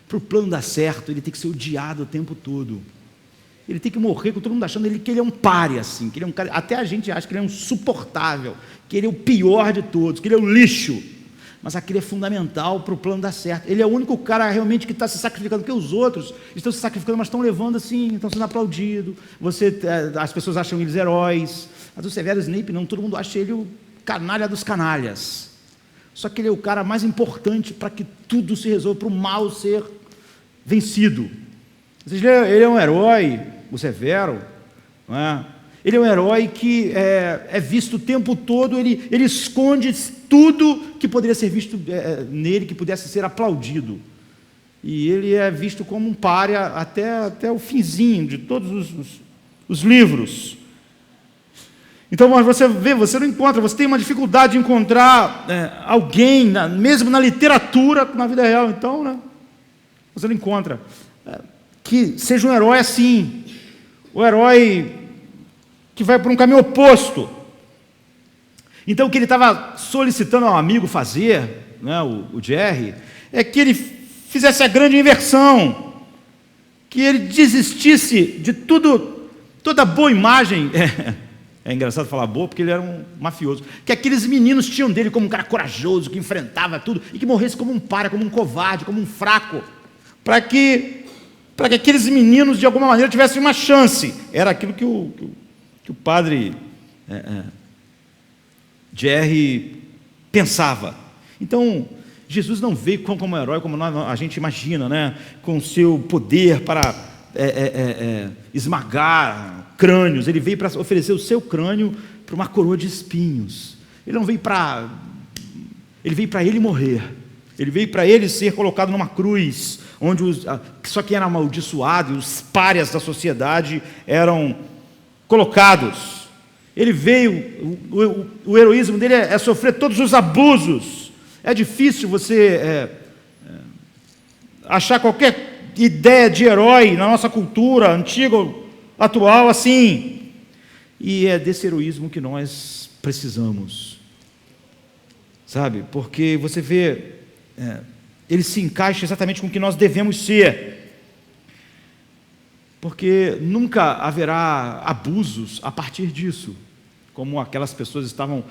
Para o plano dar certo, ele tem que ser odiado o tempo todo. Ele tem que morrer com todo mundo achando que ele é um pária, assim, que ele é um cara, até a gente acha que ele é um insuportável, que ele é o pior de todos, que ele é um lixo. Mas aquilo é fundamental para o plano dar certo. Ele é o único cara realmente que está se sacrificando, porque os outros estão se sacrificando, mas estão levando assim, estão sendo aplaudidos. As pessoas acham eles heróis. Mas o Severus Snape não, todo mundo acha ele o canalha dos canalhas. Só que ele é o cara mais importante para que tudo se resolva, para o mal ser vencido. Ele é um herói, o Severo, não é? Ele é um herói que é visto o tempo todo, ele esconde tudo que poderia ser visto nele, que pudesse ser aplaudido. E ele é visto como um pária até o finzinho de todos os livros. Então, você vê, você não encontra, você tem uma dificuldade de encontrar alguém, mesmo na literatura, na vida real, então, né, você não encontra, que seja um herói assim, o herói que vai para um caminho oposto. Então, o que ele estava solicitando ao amigo fazer, né, o Jerry, é que ele fizesse a grande inversão, que ele desistisse de toda boa imagem. É engraçado falar boa, porque ele era um mafioso. Que aqueles meninos tinham dele como um cara corajoso, que enfrentava tudo, e que morresse como um pária, como um covarde, como um fraco. Para que aqueles meninos, de alguma maneira, tivessem uma chance. Era aquilo que o padre Jerry pensava. Então, Jesus não veio como herói, como a gente imagina, né? Com seu poder para esmagar crânios. Ele veio para oferecer o seu crânio para uma coroa de espinhos. Ele não veio para... Ele veio para ele morrer. Ele veio para ele ser colocado numa cruz, onde só quem era amaldiçoado e os párias da sociedade eram colocados. Ele veio... O heroísmo dele é sofrer todos os abusos. É difícil você achar qualquer ideia de herói na nossa cultura antiga, atual, assim. E é desse heroísmo que nós precisamos, sabe? Porque você vê, ele se encaixa exatamente com o que nós devemos ser, porque nunca haverá abusos a partir disso, como aquelas pessoas estavam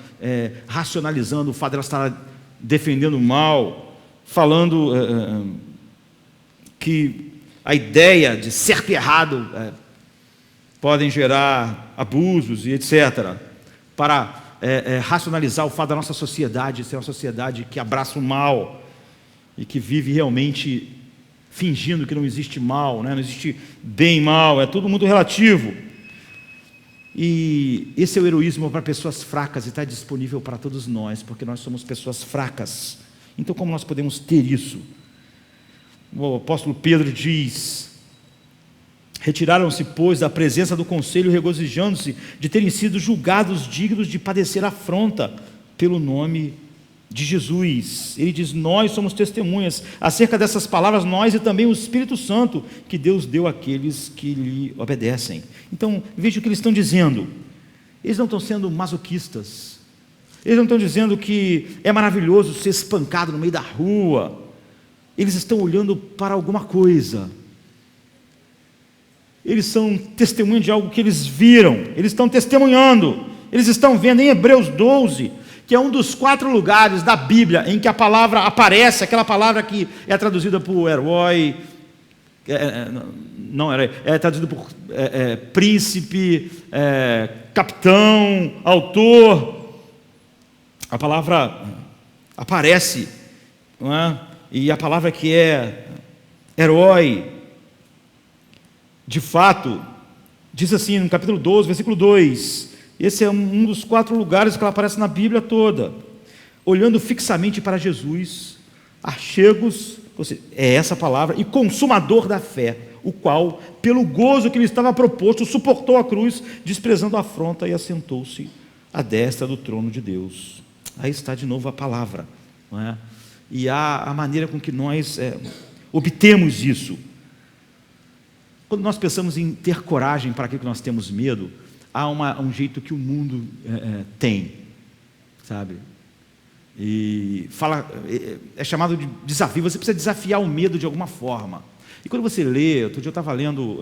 racionalizando o fato de elas estarem defendendo o mal, falando que a ideia de certo e errado podem gerar abusos e etc., para racionalizar o fato da nossa sociedade ser uma sociedade que abraça o mal e que vive realmente fingindo que não existe mal, né? Não existe bem e mal, é tudo muito relativo. E esse é o heroísmo para pessoas fracas e está disponível para todos nós, porque nós somos pessoas fracas. Então, como nós podemos ter isso? O apóstolo Pedro diz: retiraram-se, pois, da presença do conselho, regozijando-se de terem sido julgados dignos de padecer afronta pelo nome de Jesus. Ele diz: nós somos testemunhas acerca dessas palavras, nós e também o Espírito Santo que Deus deu àqueles que lhe obedecem. Então, veja o que eles estão dizendo. Eles não estão sendo masoquistas. Eles não estão dizendo que é maravilhoso ser espancado no meio da rua. Eles estão olhando para alguma coisa. Eles são testemunhas de algo que eles viram. Eles estão testemunhando. Eles estão vendo em Hebreus 12, que é um dos 4 lugares da Bíblia em que a palavra aparece, aquela palavra que é traduzida por herói, não herói, é traduzida por príncipe, capitão, autor. A palavra aparece, não é? E a palavra que é herói, de fato, diz assim no capítulo 12, versículo 2, esse é um dos 4 lugares que ela aparece na Bíblia toda, olhando fixamente para Jesus, achegos, ou seja, é essa palavra, e consumador da fé, o qual, pelo gozo que lhe estava proposto, suportou a cruz, desprezando a afronta, e assentou-se à destra do trono de Deus. Aí está de novo a palavra, não é? E a maneira com que nós obtemos isso. Quando nós pensamos em ter coragem para aquilo que nós temos medo, há um jeito que o mundo tem, sabe? E é chamado de desafio. Você precisa desafiar o medo de alguma forma. E quando você lê, outro dia eu estava lendo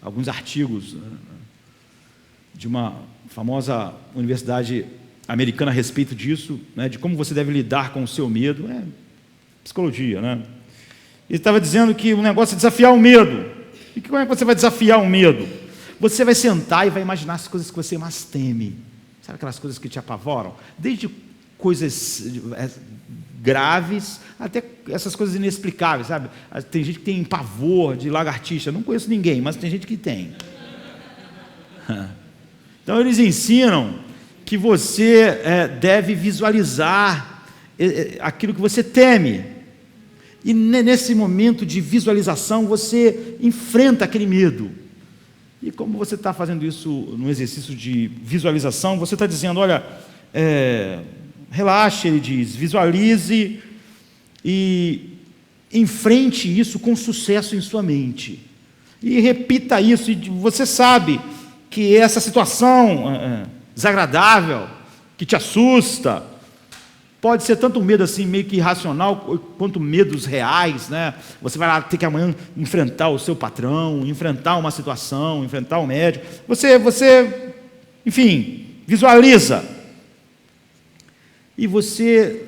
alguns artigos de uma famosa universidade americana a respeito disso, né, de como você deve lidar com o seu medo, psicologia, né? Ele estava dizendo que o negócio é desafiar o medo. E como é que você vai desafiar o medo? Você vai sentar e vai imaginar as coisas que você mais teme. Sabe aquelas coisas que te apavoram? Desde coisas graves até essas coisas inexplicáveis, sabe? Tem gente que tem pavor de lagartixa. Não conheço ninguém, mas tem gente que tem. Então eles ensinam que você deve visualizar aquilo que você teme. E nesse momento de visualização você enfrenta aquele medo. E como você está fazendo isso no exercício de visualização, você está dizendo, olha, relaxe, ele diz, visualize e enfrente isso com sucesso em sua mente. E repita isso, e você sabe que essa situação desagradável, que te assusta, pode ser tanto um medo assim meio que irracional, quanto medos reais, né? Você vai lá ter que amanhã enfrentar o seu patrão, enfrentar uma situação, enfrentar o médico. Você, enfim, visualiza. E você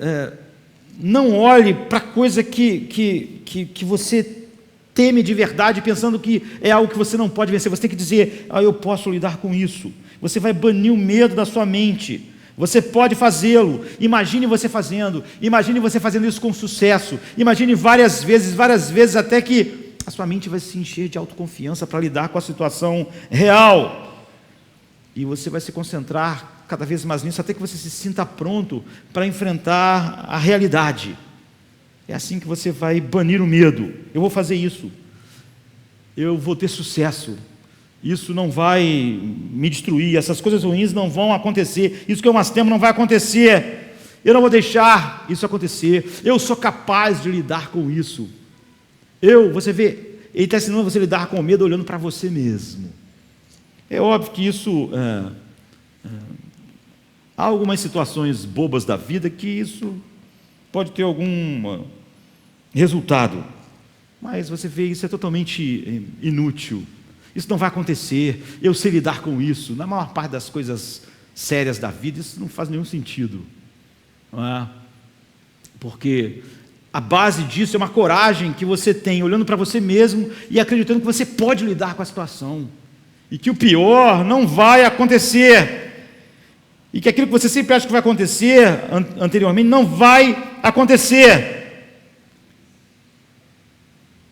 não olhe para a coisa que você teme de verdade, pensando que é algo que você não pode vencer. Você tem que dizer, eu posso lidar com isso. Você vai banir o medo da sua mente. Você pode fazê-lo. Imagine você fazendo isso com sucesso. Imagine várias vezes, até que a sua mente vai se encher de autoconfiança para lidar com a situação real. E você vai se concentrar cada vez mais nisso, até que você se sinta pronto para enfrentar a realidade. É assim que você vai banir o medo. Eu vou fazer isso. Eu vou ter sucesso. Isso não vai me destruir. Essas coisas ruins não vão acontecer. Isso que eu mais temo não vai acontecer. Eu não vou deixar isso acontecer. Eu sou capaz de lidar com isso. Você vê, ele está ensinando você a lidar com o medo olhando para você mesmo. É óbvio que isso... há algumas situações bobas da vida que isso pode ter algum resultado, mas você vê, isso é totalmente inútil. Isso não vai acontecer. Eu sei lidar com isso. Na maior parte das coisas sérias da vida, isso não faz nenhum sentido, não é? Porque a base disso é uma coragem que você tem, olhando para você mesmo e acreditando que você pode lidar com a situação, e que o pior não vai acontecer, e que aquilo que você sempre acha que vai acontecer anteriormente não vai acontecer.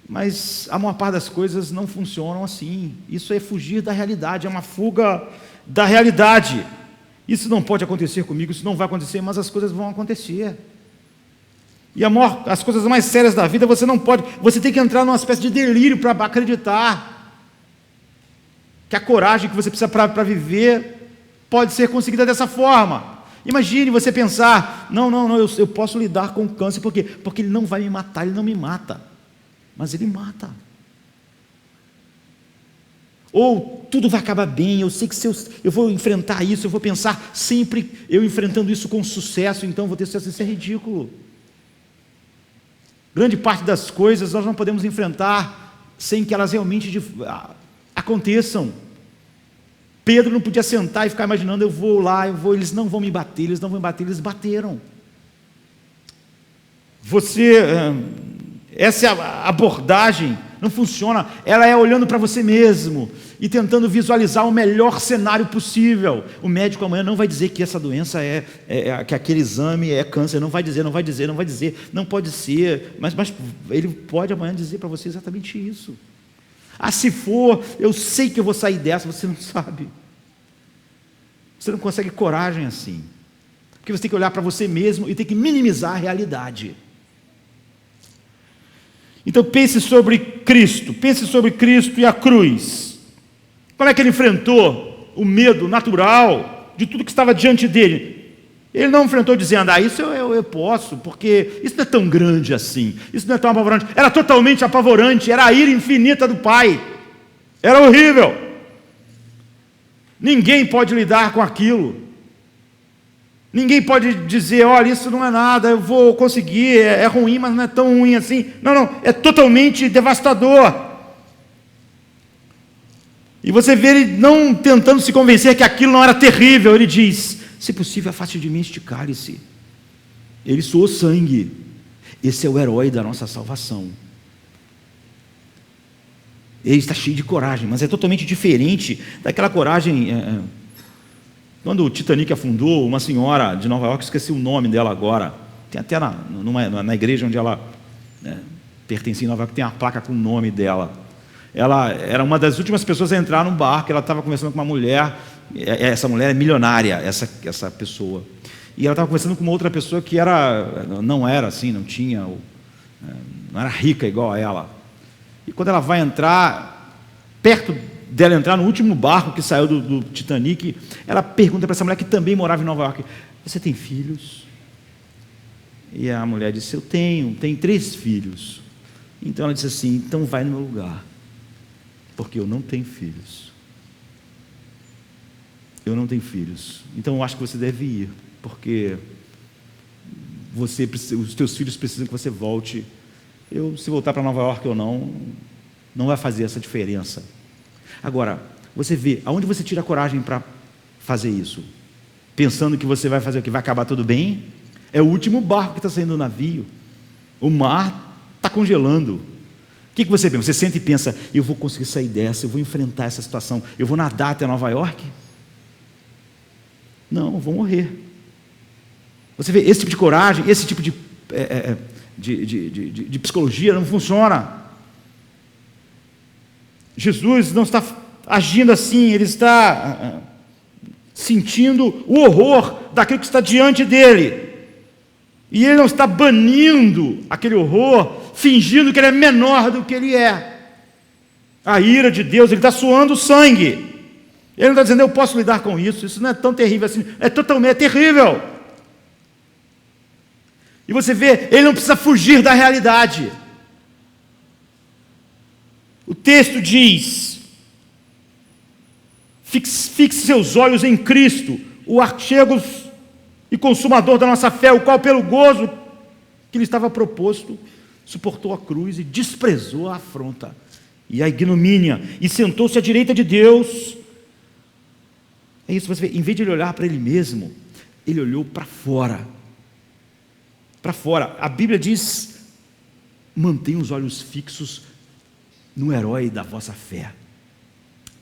Mas a maior parte das coisas não funcionam assim. Isso é fugir da realidade, é uma fuga da realidade. Isso não pode acontecer comigo, isso não vai acontecer, mas as coisas vão acontecer. E as coisas mais sérias da vida você não pode, você tem que entrar numa espécie de delírio para acreditar que a coragem que você precisa para viver pode ser conseguida dessa forma. Imagine você pensar, não, eu posso lidar com o câncer, por quê? Porque ele não vai me matar, ele não me mata. Mas ele mata. Ou tudo vai acabar bem, eu sei que se eu vou enfrentar isso, eu vou pensar sempre eu enfrentando isso com sucesso, então vou ter sucesso. Isso é ridículo. Grande parte das coisas nós não podemos enfrentar sem que elas realmente aconteçam. Pedro não podia sentar e ficar imaginando, eles não vão me bater, eles bateram. Essa abordagem não funciona. Ela é olhando para você mesmo e tentando visualizar o melhor cenário possível. O médico amanhã não vai dizer que essa doença que aquele exame é câncer, não vai dizer, não pode ser, mas ele pode amanhã dizer para você exatamente isso. Se for, eu sei que eu vou sair dessa. Você não sabe. Você não consegue coragem assim, porque você tem que olhar para você mesmo e tem que minimizar a realidade. Então pense sobre Cristo e a cruz. Como é que ele enfrentou o medo natural de tudo que estava diante dele? Ele não enfrentou dizendo, isso eu posso, porque isso não é tão grande assim, isso não é tão apavorante. Era totalmente apavorante, era a ira infinita do Pai, era horrível. Ninguém pode lidar com aquilo. Ninguém pode dizer, olha, isso não é nada, eu vou conseguir, é ruim, mas não é tão ruim assim. Não, é totalmente devastador. E você vê ele não tentando se convencer que aquilo não era terrível. Ele diz, se possível, afaste de mim este cálice. Ele suou sangue. Esse é o herói da nossa salvação. Ele está cheio de coragem, mas é totalmente diferente daquela coragem Quando o Titanic afundou, uma senhora de Nova York, esqueci o nome dela agora, tem até na igreja onde ela pertencia em Nova York, tem uma placa com o nome dela. Ela era uma das últimas pessoas a entrar no barco, ela estava conversando com uma mulher, essa mulher é milionária, essa pessoa. E ela estava conversando com uma outra pessoa que não era assim, não era rica igual a ela. E quando ela vai entrar, perto dela entrar no último barco que saiu do Titanic, ela pergunta para essa mulher que também morava em Nova York: você tem filhos? E a mulher disse: eu tenho 3 filhos. Então ela disse assim: então vai no meu lugar, porque eu não tenho filhos. Eu não tenho filhos, então eu acho que você deve ir, porque os teus filhos precisam que você volte. Se voltar para Nova York ou não vai fazer essa diferença. Agora, você vê, aonde você tira a coragem para fazer isso? Pensando que você vai fazer o que vai acabar tudo bem? É o último barco que está saindo do navio. O mar está congelando. O que você pensa? Você sente e pensa: eu vou conseguir sair dessa, eu vou enfrentar essa situação, eu vou nadar até Nova York? Não, eu vou morrer. Você vê, esse tipo de coragem, esse tipo de psicologia não funciona. Jesus não está agindo assim, ele está sentindo o horror daquilo que está diante dele. E ele não está banindo aquele horror, fingindo que ele é menor do que ele é. A ira de Deus, ele está suando sangue. Ele não está dizendo: eu posso lidar com isso não é tão terrível assim. É terrível. E você vê, ele não precisa fugir da realidade. O texto diz: fixe seus olhos em Cristo, o artigo e consumador da nossa fé, o qual pelo gozo que lhe estava proposto, suportou a cruz e desprezou a afronta e a ignomínia, e sentou-se à direita de Deus. É isso, você vê, em vez de ele olhar para ele mesmo, ele olhou para fora. Para fora. A Bíblia diz: mantenha os olhos fixos no herói da vossa fé.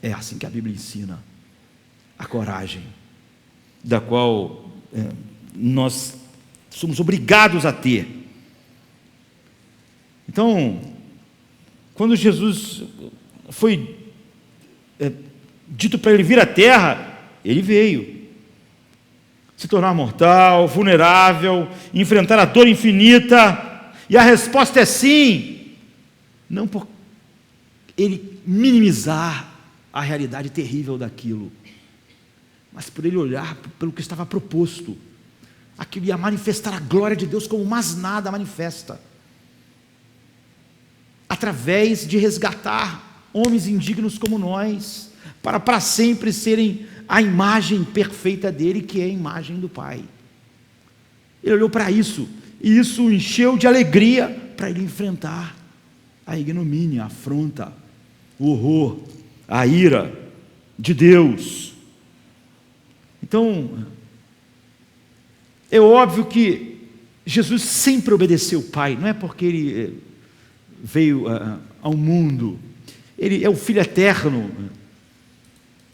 É assim que a Bíblia ensina a coragem, da qual nós somos obrigados a ter. Então, quando Jesus foi dito para ele vir à terra, ele veio se tornar mortal, vulnerável, enfrentar a dor infinita. E a resposta é sim, não por ele minimizar a realidade terrível daquilo, mas por ele olhar pelo que estava proposto. Aquilo ia manifestar a glória de Deus como mais nada manifesta, através de resgatar homens indignos como nós, para sempre serem a imagem perfeita dele, que é a imagem do Pai. Ele olhou para isso, e isso o encheu de alegria para ele enfrentar a ignomínia, a afronta, o horror, a ira de Deus. Então, é óbvio que Jesus sempre obedeceu o Pai, não é porque ele veio ao mundo, ele é o Filho eterno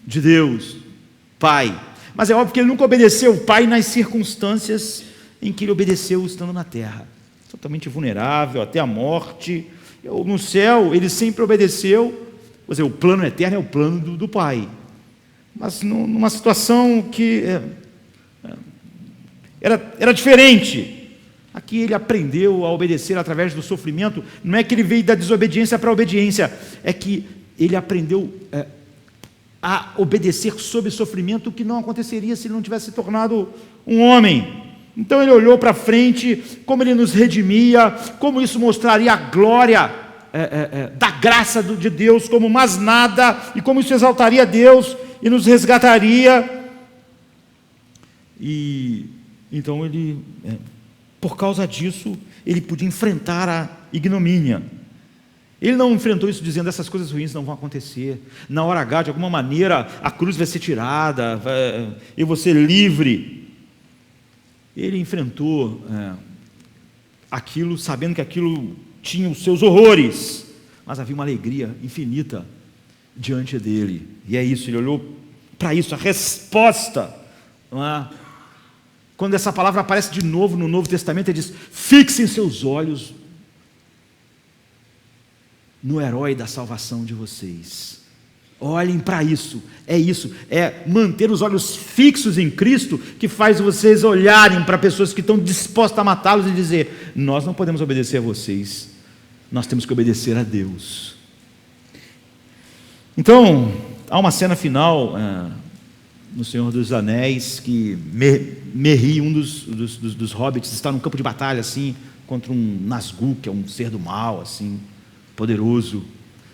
de Deus, Pai, mas é óbvio que ele nunca obedeceu o Pai nas circunstâncias em que ele obedeceu estando na terra, totalmente vulnerável até a morte. No céu ele sempre obedeceu, quer dizer, o plano eterno é o plano do Pai, mas numa situação que era diferente. Aqui ele aprendeu a obedecer através do sofrimento. Não é que ele veio da desobediência para a obediência, é que ele aprendeu a obedecer sob sofrimento, o que não aconteceria se ele não tivesse se tornado um homem. Então ele olhou para frente, como ele nos redimia, como isso mostraria a glória da graça de Deus como mais nada, e como isso exaltaria Deus e nos resgataria. E então ele, por causa disso, ele podia enfrentar a ignomínia. Ele não enfrentou isso dizendo: essas coisas ruins não vão acontecer, na hora H, de alguma maneira, a cruz vai ser tirada, eu vou ser livre. Ele enfrentou aquilo, sabendo que aquilo tinha os seus horrores, mas havia uma alegria infinita diante dele. E é isso, ele olhou para isso, a resposta não é? Quando essa palavra aparece de novo no Novo Testamento, ele diz: fixem seus olhos no herói da salvação de vocês. Olhem para isso, é manter os olhos fixos em Cristo que faz vocês olharem para pessoas que estão dispostas a matá-los e dizer: nós não podemos obedecer a vocês, nós temos que obedecer a Deus. Então, há uma cena final no Senhor dos Anéis que Merry, um dos hobbits, está num campo de batalha assim, contra um Nazgûl, que é um ser do mal, assim, poderoso.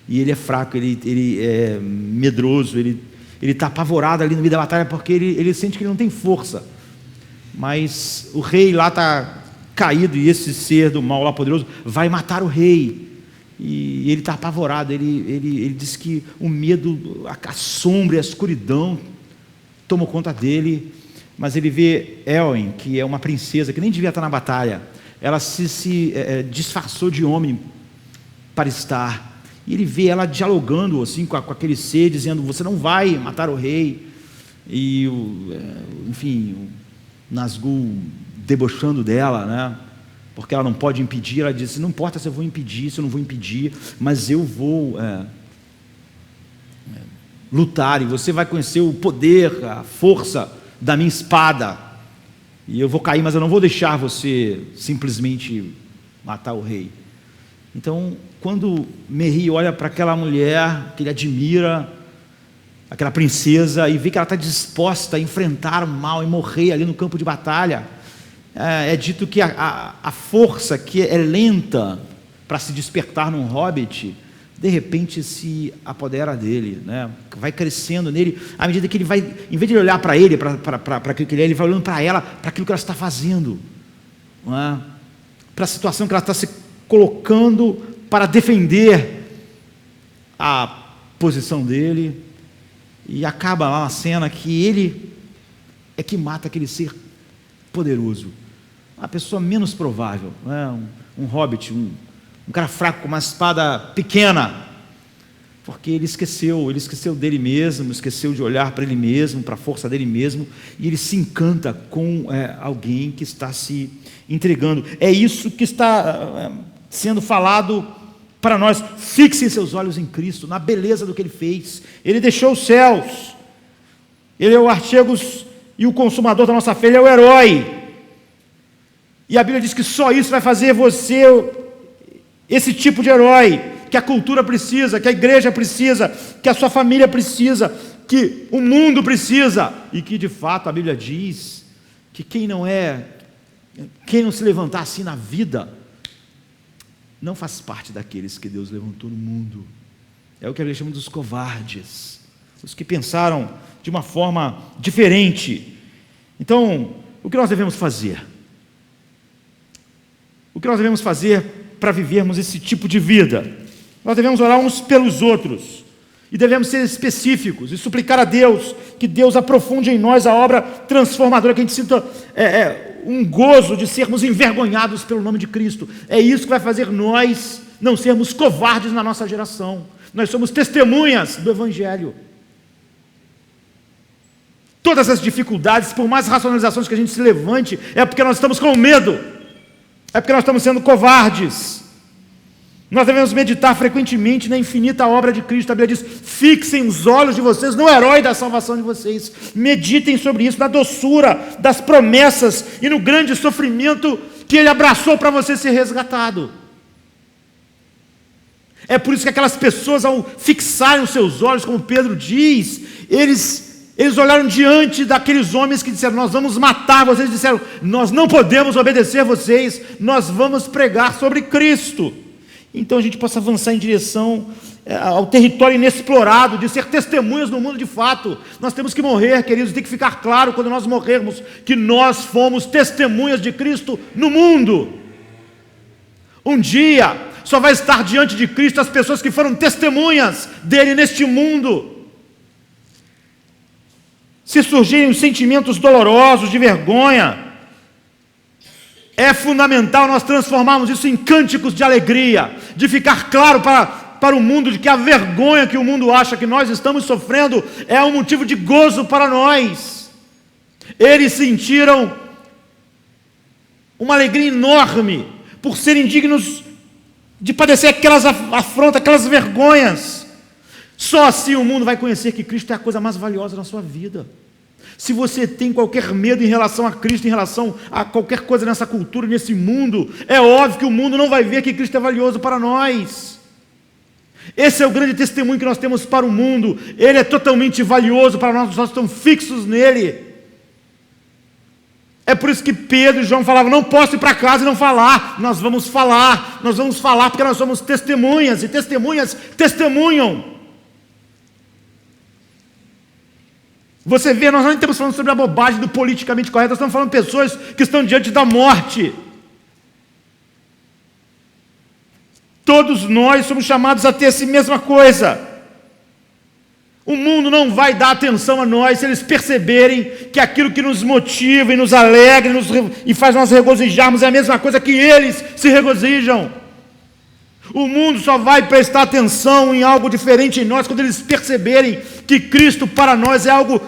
E ele é fraco, ele é medroso, ele está apavorado ali no meio da batalha porque ele sente que ele não tem força. Mas o rei lá está caído e esse ser do mal lá poderoso vai matar o rei. E ele está apavorado, ele diz que o medo, a sombra e a escuridão tomam conta dele. Mas ele vê Éowyn, que é uma princesa que nem devia estar na batalha. Ela se disfarçou de homem para estar. E ele vê ela dialogando assim com aquele ser, dizendo: você não vai matar o rei. E enfim, o Nazgûl debochando dela, né? Porque ela não pode impedir. Ela disse: não importa se eu vou impedir, se eu não vou impedir, mas eu vou lutar, e você vai conhecer o poder, a força da minha espada, e eu vou cair, mas eu não vou deixar você simplesmente matar o rei. Então, quando Merry olha para aquela mulher que ele admira, aquela princesa, e vê que ela está disposta a enfrentar o mal e morrer ali no campo de batalha, é dito que a força que é lenta para se despertar num hobbit, de repente se apodera dele, né? Vai crescendo nele, à medida que ele vai, em vez de ele olhar para ele, para aquilo que ele vai olhando para ela, para aquilo que ela está fazendo, não é? Para a situação que ela está se colocando para defender a posição dele. E acaba lá uma cena que ele é que mata aquele ser poderoso, a pessoa menos provável, né? Um hobbit, um cara fraco com uma espada pequena, porque ele esqueceu dele mesmo, esqueceu de olhar para ele mesmo, para a força dele mesmo, e ele se encanta com alguém que está se entregando. É isso que está sendo falado para nós: fixem seus olhos em Cristo, na beleza do que Ele fez. Ele deixou os céus, Ele é o artigos e o consumador da nossa fé, Ele é o herói, e a Bíblia diz que só isso vai fazer você esse tipo de herói, que a cultura precisa, que a igreja precisa, que a sua família precisa, que o mundo precisa, e que de fato a Bíblia diz que quem não se levantar assim na vida, não faz parte daqueles que Deus levantou no mundo. É o que a gente chama dos covardes, os que pensaram de uma forma diferente. Então, o que nós devemos fazer? O que nós devemos fazer para vivermos esse tipo de vida? Nós devemos orar uns pelos outros, e devemos ser específicos, e suplicar a Deus, que Deus aprofunde em nós a obra transformadora, que a gente sinta um gozo de sermos envergonhados pelo nome de Cristo. É isso que vai fazer nós não sermos covardes na nossa geração. Nós somos testemunhas do Evangelho. Todas as dificuldades, por mais racionalizações que a gente se levante, é porque nós estamos com medo, é porque nós estamos sendo covardes. Nós devemos meditar frequentemente na infinita obra de Cristo. A Bíblia diz: fixem os olhos de vocês no herói da salvação de vocês. Meditem sobre isso, na doçura das promessas e no grande sofrimento que Ele abraçou para você ser resgatado. É por isso que aquelas pessoas, ao fixarem os seus olhos, como Pedro diz, eles olharam diante daqueles homens que disseram: nós vamos matar vocês. Disseram: nós não podemos obedecer a vocês, nós vamos pregar sobre Cristo. Então a gente possa avançar em direção ao território inexplorado, de ser testemunhas no mundo de fato. Nós temos que morrer, queridos, tem que ficar claro quando nós morrermos, que nós fomos testemunhas de Cristo no mundo. Um dia só vai estar diante de Cristo as pessoas que foram testemunhas dele neste mundo. Se surgirem os sentimentos dolorosos de vergonha, é fundamental nós transformarmos isso em cânticos de alegria, de ficar claro para o mundo de que a vergonha que o mundo acha que nós estamos sofrendo é um motivo de gozo para nós. Eles sentiram uma alegria enorme por serem dignos de padecer aquelas afrontas, aquelas vergonhas. Só assim o mundo vai conhecer que Cristo é a coisa mais valiosa na sua vida. Se você tem qualquer medo em relação a Cristo, em relação a qualquer coisa nessa cultura, nesse mundo, é óbvio que o mundo não vai ver que Cristo é valioso para nós. Esse é o grande testemunho que nós temos para o mundo. Ele é totalmente valioso para nós, nós estamos fixos nele. É por isso que Pedro e João falavam: não posso ir para casa e não falar. Nós vamos falar porque nós somos testemunhas, e testemunhas testemunham. Você vê, nós não estamos falando sobre a bobagem do politicamente correto, nós estamos falando de pessoas que estão diante da morte. Todos nós somos chamados a ter essa mesma coisa. O mundo não vai dar atenção a nós se eles perceberem que aquilo que nos motiva e nos alegra e faz nós regozijarmos é a mesma coisa que eles se regozijam. O mundo só vai prestar atenção em algo diferente em nós quando eles perceberem que Cristo para nós é algo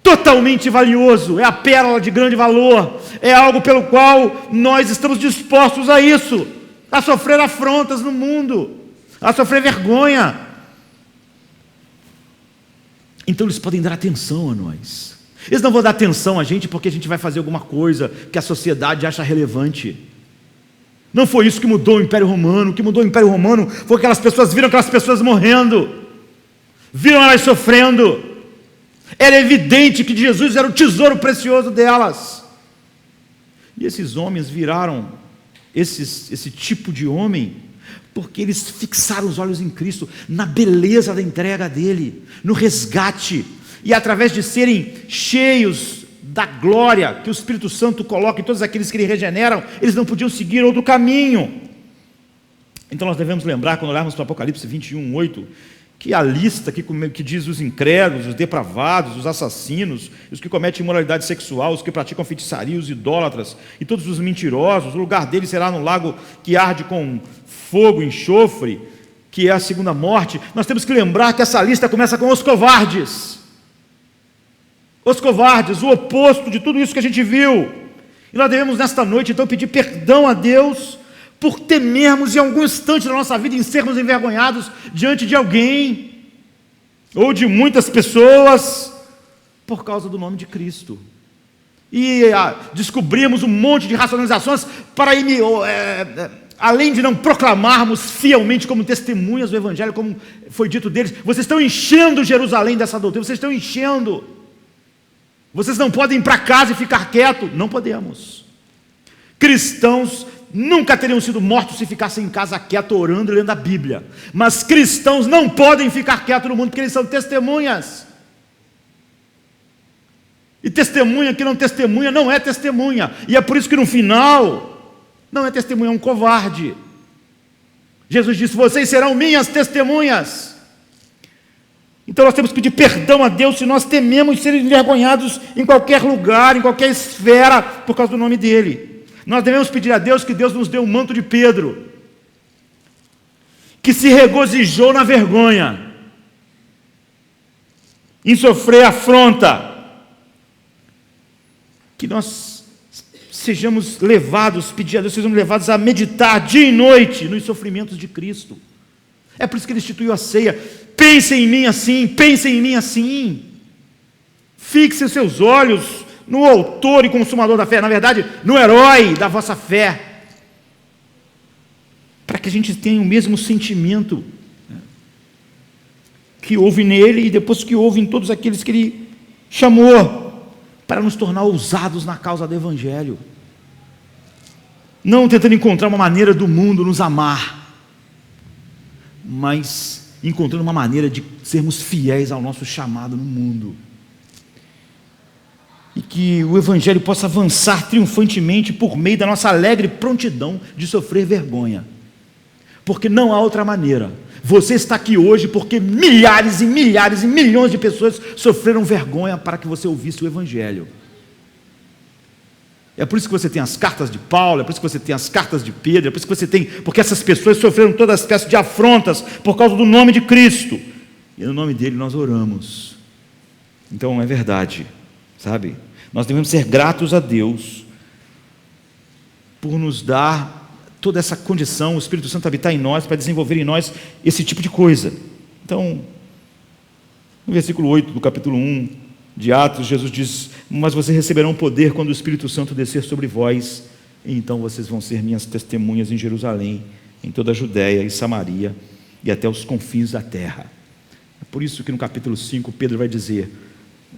totalmente valioso, é a pérola de grande valor, é algo pelo qual nós estamos dispostos a isso, a sofrer afrontas no mundo, a sofrer vergonha. Então eles podem dar atenção a nós. Eles não vão dar atenção a gente porque a gente vai fazer alguma coisa que a sociedade acha relevante. Não foi isso que mudou o Império Romano. O que mudou o Império Romano foi que viram aquelas pessoas morrendo, viram elas sofrendo. Era evidente que Jesus era o tesouro precioso delas. E esses homens viraram esse tipo de homem porque eles fixaram os olhos em Cristo, na beleza da entrega dele, no resgate, e através de serem cheios da glória que o Espírito Santo coloca em todos aqueles que ele regeneram, eles não podiam seguir outro caminho. Então nós devemos lembrar, quando olharmos para Apocalipse 21, 8, que a lista que diz os incrédulos, os depravados, os assassinos, os que cometem imoralidade sexual, os que praticam feitiçaria, os idólatras e todos os mentirosos, o lugar deles será no lago que arde com fogo, enxofre, que é a segunda morte. Nós temos que lembrar que essa lista começa com os covardes. Os covardes, o oposto de tudo isso que a gente viu. E nós devemos nesta noite então pedir perdão a Deus por temermos em algum instante da nossa vida em sermos envergonhados diante de alguém ou de muitas pessoas por causa do nome de Cristo. E descobrimos um monte de racionalizações para além de não proclamarmos fielmente como testemunhas do Evangelho, como foi dito deles, vocês estão enchendo Jerusalém dessa doutrina, vocês estão enchendo. Vocês não podem ir para casa e ficar quieto. Não podemos. Cristãos nunca teriam sido mortos se ficassem em casa quieto, orando e lendo a Bíblia. Mas cristãos não podem ficar quietos no mundo, porque eles são testemunhas. E testemunha que não testemunha não é testemunha. E é por isso que no final, não é testemunha, é um covarde. Jesus disse: vocês serão minhas testemunhas. Então nós temos que pedir perdão a Deus se nós tememos ser envergonhados em qualquer lugar, em qualquer esfera, por causa do nome dEle. Nós devemos pedir a Deus que Deus nos dê o manto de Pedro, que se regozijou na vergonha, em sofrer afronta, que nós sejamos levados, pedir a Deus, sejamos levados a meditar dia e noite nos sofrimentos de Cristo. É por isso que Ele instituiu a ceia. Pensem em mim assim, pensem em mim assim. Fixem os seus olhos no autor e consumador da fé, na verdade, no herói da vossa fé, para que a gente tenha o mesmo sentimento que houve nele e depois que houve em todos aqueles que Ele chamou, para nos tornar ousados na causa do Evangelho, não tentando encontrar uma maneira do mundo nos amar, mas encontrando uma maneira de sermos fiéis ao nosso chamado no mundo, e que o Evangelho possa avançar triunfantemente por meio da nossa alegre prontidão de sofrer vergonha, porque não há outra maneira. Você está aqui hoje porque milhares e milhares e milhões de pessoas sofreram vergonha para que você ouvisse o Evangelho. É por isso que você tem as cartas de Paulo, é por isso que você tem as cartas de Pedro, é por isso que você tem, porque essas pessoas sofreram toda espécie de afrontas por causa do nome de Cristo, e no nome dele nós oramos. Então é verdade, sabe? Nós devemos ser gratos a Deus por nos dar toda essa condição, o Espírito Santo habitar em nós, para desenvolver em nós esse tipo de coisa. Então, no versículo 8 do capítulo 1 de Atos, Jesus diz: mas vocês receberão poder quando o Espírito Santo descer sobre vós, e então vocês vão ser minhas testemunhas em Jerusalém, em toda a Judéia e Samaria, e até os confins da terra. É por isso que no capítulo 5, Pedro vai dizer: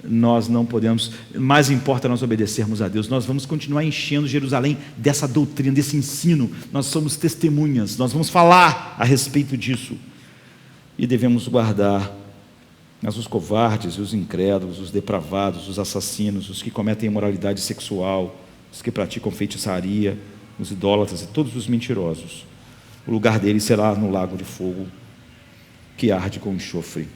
nós não podemos, mais importa nós obedecermos a Deus, nós vamos continuar enchendo Jerusalém dessa doutrina, desse ensino, nós somos testemunhas, nós vamos falar a respeito disso, e devemos guardar, mas os covardes, os incrédulos, os depravados, os assassinos, os que cometem imoralidade sexual, os que praticam feitiçaria, os idólatras e todos os mentirosos, o lugar deles será no lago de fogo que arde com enxofre.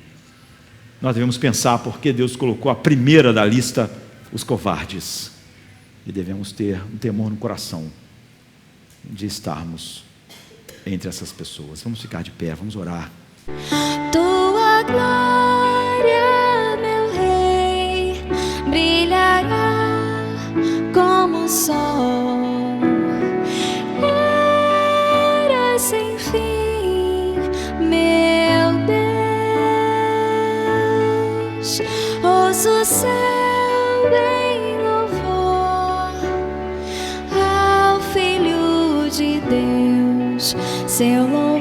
Nós devemos pensar por que Deus colocou a primeira da lista, os covardes, e devemos ter um temor no coração de estarmos entre essas pessoas. Vamos ficar de pé, vamos orar. Tua glória, meu Rei, brilhará como o sol. Eras sem fim, meu Deus. Ouço o céu em louvor ao Filho de Deus, seu louvor